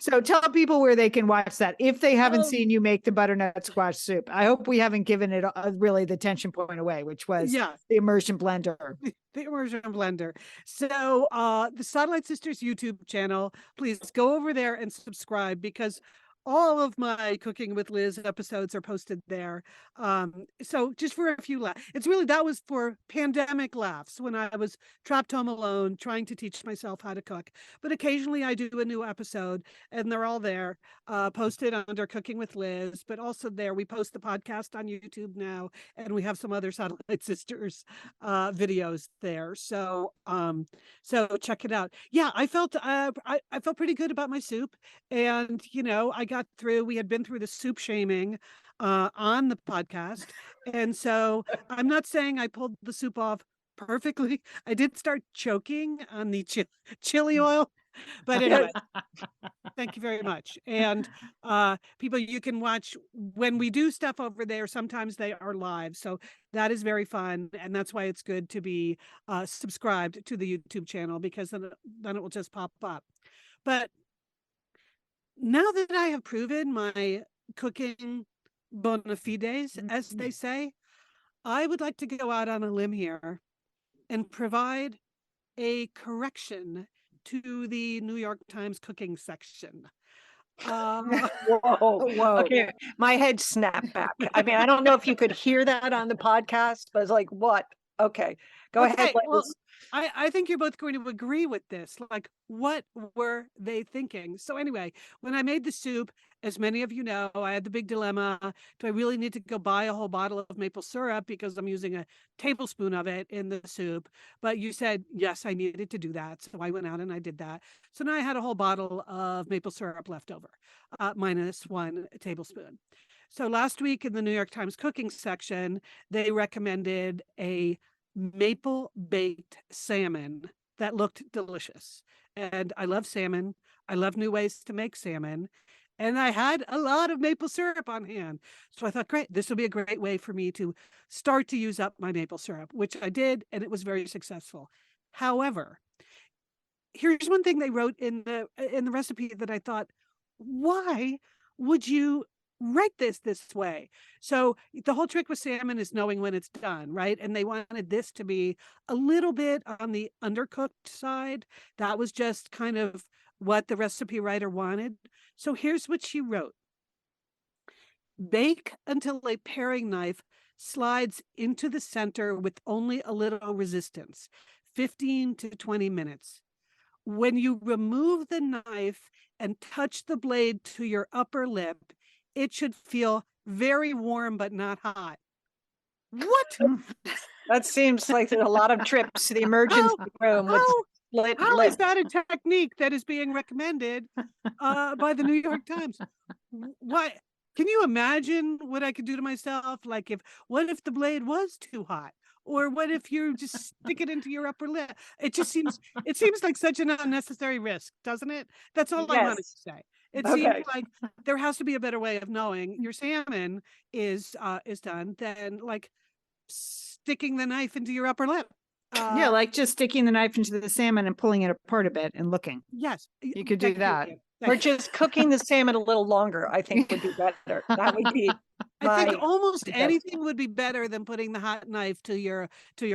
So tell people where they can watch that if they haven't Um, seen you make the butternut squash soup. I hope we haven't given it really the tension point away, which was Yeah, the immersion blender. the immersion blender. So the Satellite Sisters YouTube channel, please go over there and subscribe, because all of my Cooking with Liz episodes are posted there. So just for a few laughs, that was for pandemic laughs when I was trapped home alone trying to teach myself how to cook. But occasionally I do a new episode, and they're all there, posted under Cooking with Liz. But also there, we post the podcast on YouTube now, and we have some other Satellite Sisters videos there. So check it out. Yeah, I felt pretty good about my soup, and I got through. We had been through the soup shaming on the podcast, and so I'm not saying I pulled the soup off perfectly. I did start choking on the chili oil, but anyway. Thank you very much. And people, you can watch when we do stuff over there. Sometimes they are live, so that is very fun, and that's why it's good to be subscribed to the YouTube channel, because then it will just pop up. But now that I have proven my cooking bona fides, as they say, I would like to go out on a limb here and provide a correction to the New York Times cooking section. Whoa. Whoa. Okay, my head snapped back. I mean, I don't know if you could hear that on the podcast, but it's like, what? Okay, go ahead. Okay, well, Liz. I think you're both going to agree with this. Like, what were they thinking? So anyway, when I made the soup, as many of you know, I had the big dilemma. Do I really need to go buy a whole bottle of maple syrup because I'm using a tablespoon of it in the soup? But you said, yes, I needed to do that. So I went out and I did that. So now I had a whole bottle of maple syrup left over, minus 1 tablespoon. So last week in the New York Times cooking section, they recommended a maple baked salmon that looked delicious. And I love salmon. I love new ways to make salmon. And I had a lot of maple syrup on hand. So I thought, great, this will be a great way for me to start to use up my maple syrup, which I did, and it was very successful. However, here's one thing they wrote in the recipe that I thought, why would you write this way? So the whole trick with salmon is knowing when it's done, right? And they wanted this to be a little bit on the undercooked side. That was just kind of what the recipe writer wanted. So here's what she wrote. Bake until a paring knife slides into the center with only a little resistance, 15 to 20 minutes. When you remove the knife and touch the blade to your upper lip, it should feel very warm but not hot. What? That seems like there's a lot of trips to the emergency room with split How lip. is that a technique that is being recommended by the New York Times? What? Can you imagine what I could do to myself? Like, what if the blade was too hot? Or what if you just stick it into your upper lip? It seems like such an unnecessary risk, doesn't it? That's all I wanted Yes. to say. It Okay. seems like there has to be a better way of knowing your salmon is done than like sticking the knife into your upper lip. Yeah, like just sticking the knife into the salmon and pulling it apart a bit and looking. Yes, You could do that. Or just cooking the salmon a little longer, I think would be better. That would be I think my almost suggestion. anything would be better than putting the hot knife to your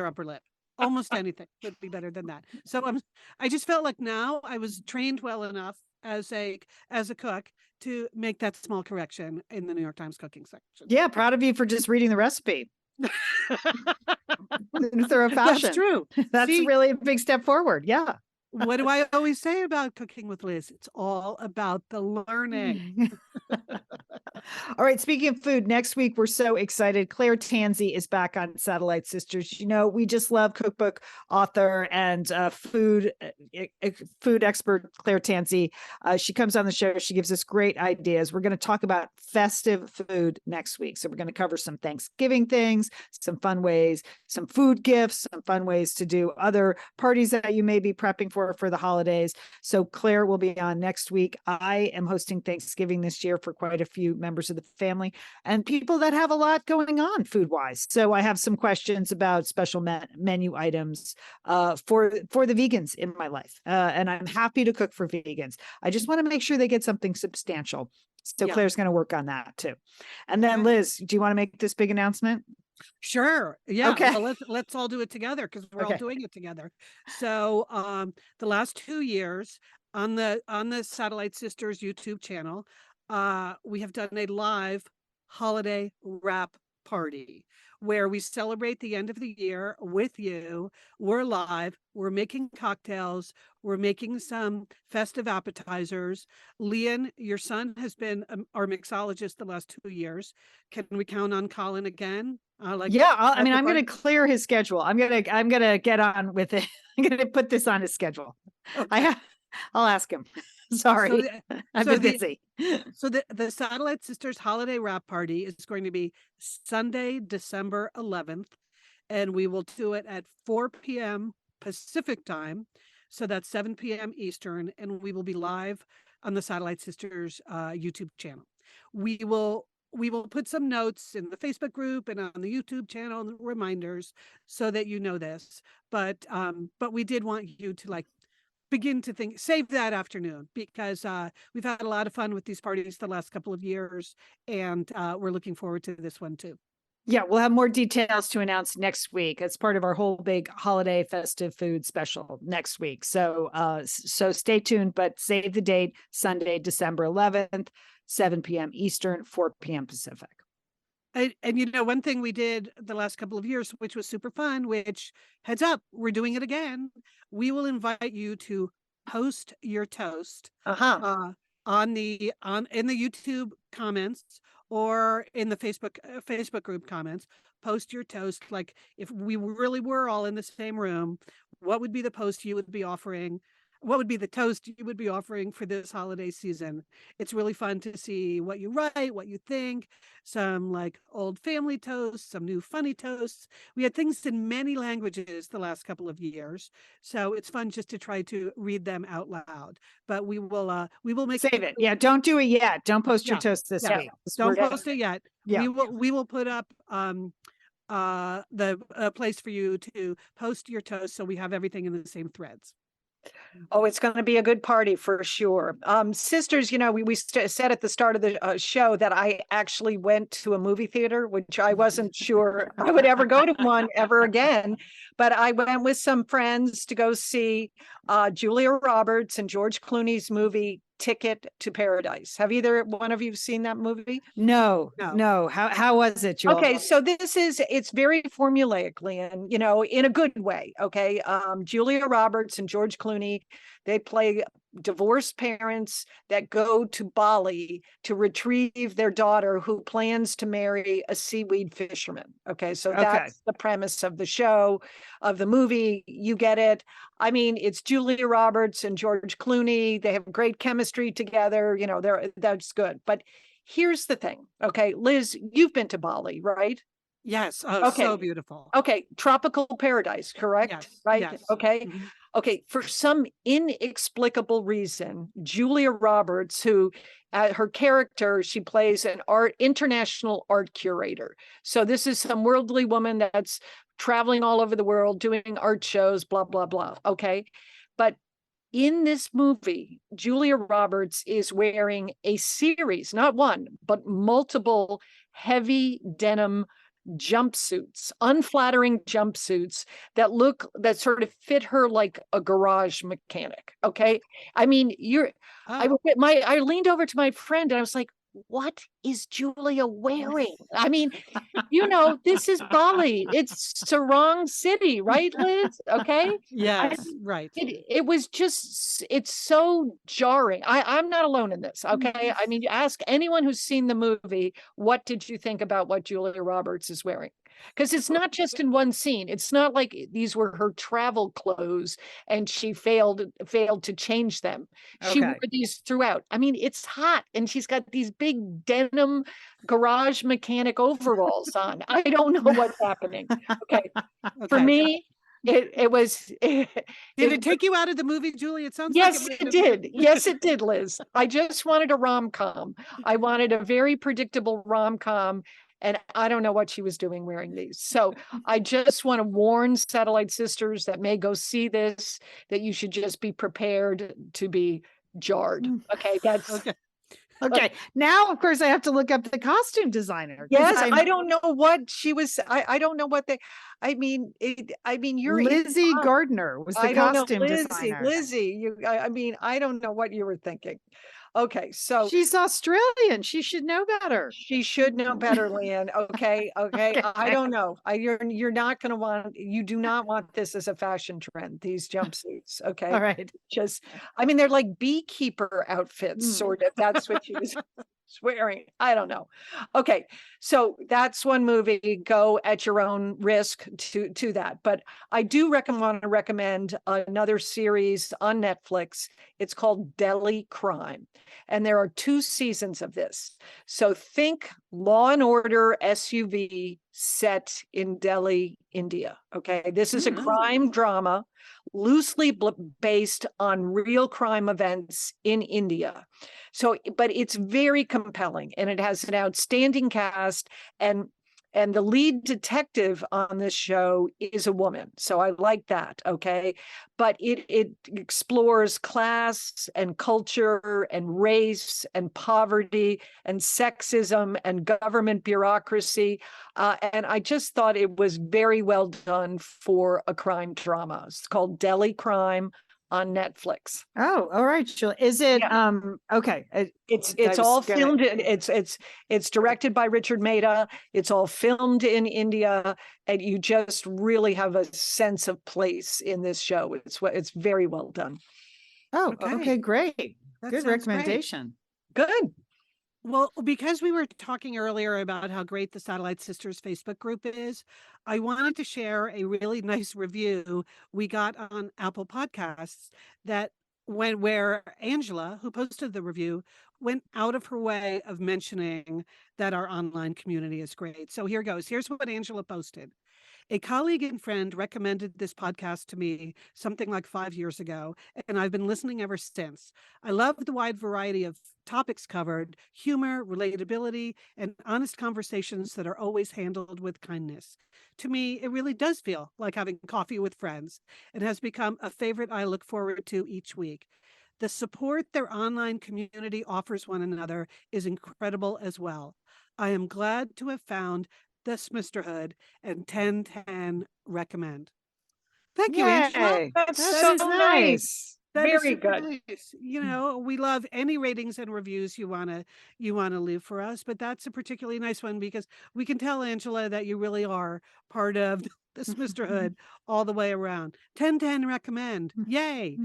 upper lip. Almost anything would be better than that. So I just felt like now I was trained well enough as a cook to make that small correction in the New York Times cooking section. Yeah, proud of you for just reading the recipe. In a thorough fashion. That's true. That's See, really a big step forward. Yeah. what do I always say about Cooking with Liz? It's all about the learning. All right. Speaking of food, next week we're so excited. Claire Tansey is back on Satellite Sisters. You know, we just love cookbook author and food expert Claire Tansey. She comes on the show. She gives us great ideas. We're going to talk about festive food next week. So we're going to cover some Thanksgiving things, some fun ways, some food gifts, some fun ways to do other parties that you may be prepping for the holidays. So Claire will be on next week. I am hosting Thanksgiving this year for quite a few members of the family and people that have a lot going on food wise. So I have some questions about special menu items for the vegans in my life. And I'm happy to cook for vegans. I just want to make sure they get something substantial. So Yeah. Claire's going to work on that too. And then Liz, do you want to make this big announcement? Sure. Yeah. Okay. Well, let's all do it together because we're all Okay. doing it together. So the last 2 years on the Satellite Sisters YouTube channel, we have done a live holiday wrap party where we celebrate the end of the year with you. We're live. We're making cocktails. We're making some festive appetizers. Lian, your son has been our mixologist the last 2 years. Can we count on Colin again? I'm going to clear his schedule. I'm going to get on with it. I'm going to put this on his schedule. Okay. I'll ask him. Sorry. I've been busy. So the Satellite Sisters holiday wrap party is going to be Sunday, December 11th, and we will do it at 4 p.m. Pacific time. So that's 7 p.m. Eastern, and we will be live on the Satellite Sisters YouTube channel. We will put some notes in the Facebook group and on the YouTube channel and reminders so that you know this. But we did want you to begin to save that afternoon because we've had a lot of fun with these parties the last couple of years, and we're looking forward to this one too. Yeah, we'll have more details to announce next week. It's part of our whole big holiday festive food special next week. So stay tuned, but save the date, Sunday, December 11th, 7 p.m. Eastern, 4 p.m. Pacific. And one thing we did the last couple of years, which was super fun, which heads up, we're doing it again. We will invite you to post your toast in the YouTube comments or in the Facebook group comments. Post your toast. Like if we really were all in the same room, what would be the post you would be offering? What would be the toast you would be offering for this holiday season? It's really fun to see what you write, what you think, some old family toasts, some new funny toasts. We had things in many languages the last couple of years. So it's fun just to try to read them out loud. But we will make save it. Yeah. Don't do it yet. Don't post your toast this week. Don't post it yet. Yeah. We will put up the place for you to post your toast so we have everything in the same threads. Oh, it's going to be a good party for sure. Sisters, we said at the start of the show that I actually went to a movie theater, which I wasn't sure I would ever go to one ever again. But I went with some friends to go see Julia Roberts and George Clooney's movie Ticket to Paradise. Have either one of you seen that movie? No, No. no. How was it, Jewel? Okay, so it's very formulaic, Lian, in a good way. Okay. Julia Roberts and George Clooney, they play divorced parents that go to Bali to retrieve their daughter who plans to marry a seaweed fisherman. Okay, so Okay. that's the premise of the show, of the movie. You get it. I mean, it's Julia Roberts and George Clooney. They have great chemistry together. That's good. But here's the thing. Okay, Liz, you've been to Bali, right? Yes. Oh, Okay. so beautiful. Okay, tropical paradise, correct? Yes. Right? Yes. Okay. Mhm. Okay, for some inexplicable reason, Julia Roberts, who her character, she plays an international art curator. So this is some worldly woman that's traveling all over the world, doing art shows, blah, blah, blah. Okay. But in this movie, Julia Roberts is wearing a series, not one, but multiple heavy denim jumpsuits, unflattering jumpsuits that sort of fit her like a garage mechanic. Okay. I mean, Oh. I leaned over to my friend and I was like, what is Julia wearing? I mean, this is Bali. It's Sarong City, right, Liz? Okay. Yes. Right. It was just, it's so jarring. I'm not alone in this. Okay. I mean, you ask anyone who's seen the movie, what did you think about what Julia Roberts is wearing? Because it's not just in one scene. It's not like these were her travel clothes and she failed to change them. She wore Okay. these throughout. I mean, it's hot and she's got these big denim garage mechanic overalls on. I don't know what's happening. Okay. For Okay. me, it was Did it take you out of the movie, Julie? It sounds yes, like it did. Yes, it did, Liz. I just wanted a rom-com. I wanted a very predictable rom-com, and I don't know what she was doing wearing these. So I just want to warn Satellite Sisters that may go see this, that you should just be prepared to be jarred. Okay, that's Okay. Okay. Now, of course, I have to look up the costume designer. 'Cause yes. I'm I don't know what she was. I don't know what they. I mean, you're in Lizzie Gardner was the I don't know, costume Lizzie. designer. Lizzie, I mean, I don't know what you were thinking. Okay, so She's Australian. She should know better. she should know better, Lian. Okay, okay. I Okay. don't know. You're not going to want. You do not want this as a fashion trend. These jumpsuits. Okay, All right. just. I mean, they're like beekeeper outfits, Mm. sort of. That's what she was wearing. I don't know. Okay, so that's one movie. Go at your own risk to that. But I do want to recommend another series on Netflix. It's called Delhi Crime, and there are 2 seasons of this. So think Law and Order SUV set in Delhi, India. Okay, this is a crime drama loosely based on real crime events in India. So, but it's very compelling and it has an outstanding cast, and the lead detective on this show is a woman. So I like that. Okay. But it explores class and culture and race and poverty and sexism and government bureaucracy. And I just thought it was very well done for a crime drama. It's called Delhi Crime on Netflix. Oh, all right. Sure. Is it okay. It's all filmed. It's directed by Richard Maida. It's all filmed in India, and you just really have a sense of place in this show. It's very well done. Oh, okay, great. That Good sounds great. recommendation. Good. Well, because we were talking earlier about how great the Satellite Sisters Facebook group is, I wanted to share a really nice review we got on Apple Podcasts where Angela, who posted the review, went out of her way of mentioning that our online community is great. So here goes. Here's what Angela posted. A colleague and friend recommended this podcast to me something like 5 years ago, and I've been listening ever since. I love the wide variety of topics covered, humor, relatability, and honest conversations that are always handled with kindness. To me, it really does feel like having coffee with friends and has become a favorite I look forward to each week. The support their online community offers one another is incredible as well. I am glad to have found the Smisterhood and 1010 recommend. Thank you, Angela. Yay. That's That so is nice. That is Very super good. nice. You know, we love any ratings and reviews you wanna leave for us, but that's a particularly nice one because we can tell, Angela, that you really are part of the sisterhood all the way around. 10/10 recommend. Yay.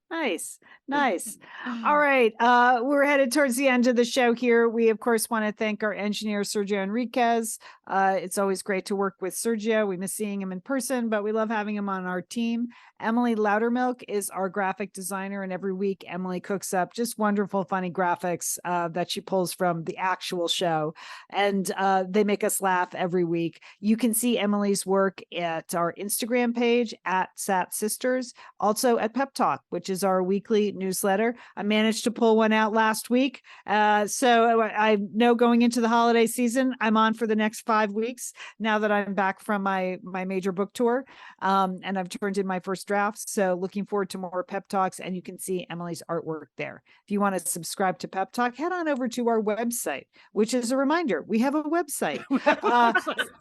Nice, nice. All right, we're headed towards the end of the show here. We, of course, want to thank our engineer, Sergio Enriquez. It's always great to work with Sergio. We miss seeing him in person, but we love having him on our team. Emily Loudermilk is our graphic designer, and every week Emily cooks up just wonderful, funny graphics that she pulls from the actual show, and they make us laugh every week. You can see Emily's work at our Instagram page at Sat Sisters, also at Pep Talk, which is our weekly newsletter. I managed to pull one out last week. So I know going into the holiday season, I'm on for the next 5 weeks now that I'm back from my major book tour. And I've turned in my first draft. So looking forward to more Pep Talks, and you can see Emily's artwork there. If you want to subscribe to Pep Talk, head on over to our website, which is a reminder, we have a website,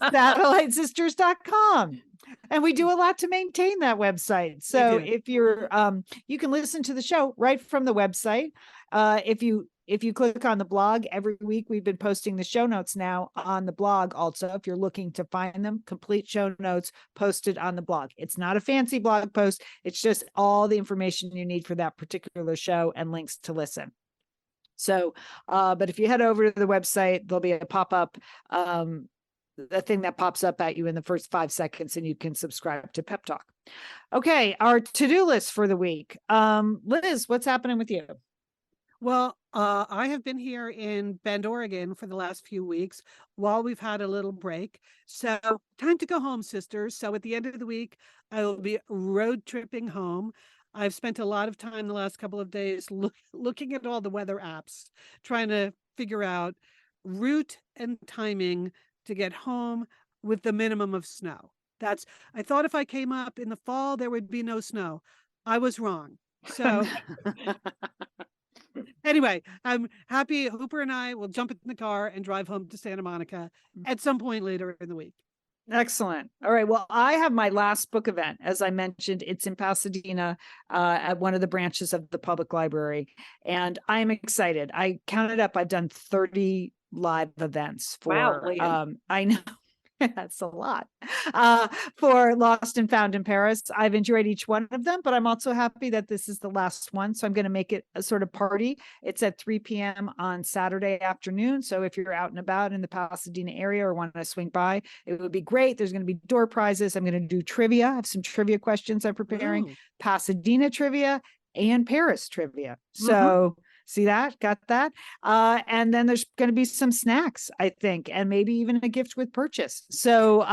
satellitesisters.com. And we do a lot to maintain that website. So if you're, you can listen to the show right from the website. If you click on the blog every week, we've been posting the show notes now on the blog. Also, if you're looking to find them, complete show notes posted on the blog. It's not a fancy blog post. It's just all the information you need for that particular show and links to listen. So, but if you head over to the website, there'll be a pop-up, the thing that pops up at you in the first 5 seconds, and you can subscribe to Pep Talk. Okay, our to-do list for the week. Liz, what's happening with you? Well, I have been here in Bend, Oregon for the last few weeks while we've had a little break. So time to go home, sisters. So at the end of the week, I will be road tripping home. I've spent a lot of time the last couple of days looking at all the weather apps, trying to figure out route and timing to get home with the minimum of snow. I thought if I came up in the fall, there would be no snow. I was wrong. So anyway, I'm happy Hooper and I will jump in the car and drive home to Santa Monica at some point later in the week. Excellent. All right. Well, I have my last book event. As I mentioned, it's in Pasadena at one of the branches of the public library. And I'm excited. I counted up, I've done 30 live events for, Wow, Lian. I know. That's a lot. For Lost and Found in Paris. I've enjoyed each one of them, but I'm also happy that this is the last one. So I'm going to make it a sort of party. It's at 3 p.m. on Saturday afternoon. So if you're out and about in the Pasadena area or want to swing by, it would be great. There's going to be door prizes. I'm going to do trivia. I have some trivia questions I'm preparing, Ooh. Pasadena trivia and Paris trivia. So see that? Got that? And then there's going to be some snacks, I think, and maybe even a gift with purchase. So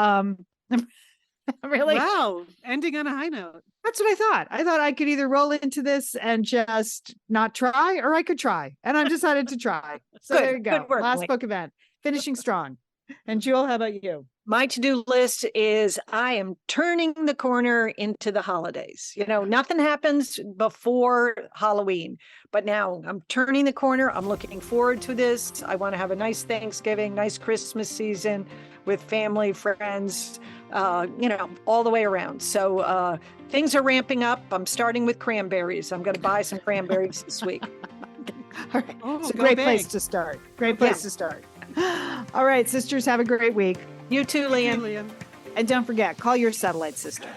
really, Wow, ending on a high note. that's what I thought. I thought I could either roll into this and just not try, or I could try. And I've decided to try. So Good, there you go. good work, Last Lian. book event, finishing strong. And Jewel, how about you? My to-do list is I am turning the corner into the holidays. You know, nothing happens before Halloween, but now I'm turning the corner. I'm looking forward to this. I want to have a nice Thanksgiving, nice Christmas season with family, friends, you know, all the way around. So things are ramping up. I'm starting with cranberries. I'm going to buy some cranberries this week. All right. Oh, It's a go great big. place to start. Great place to start. All right, sisters, have a great week. You too, Lian. Lian. And don't forget, call your satellite sister.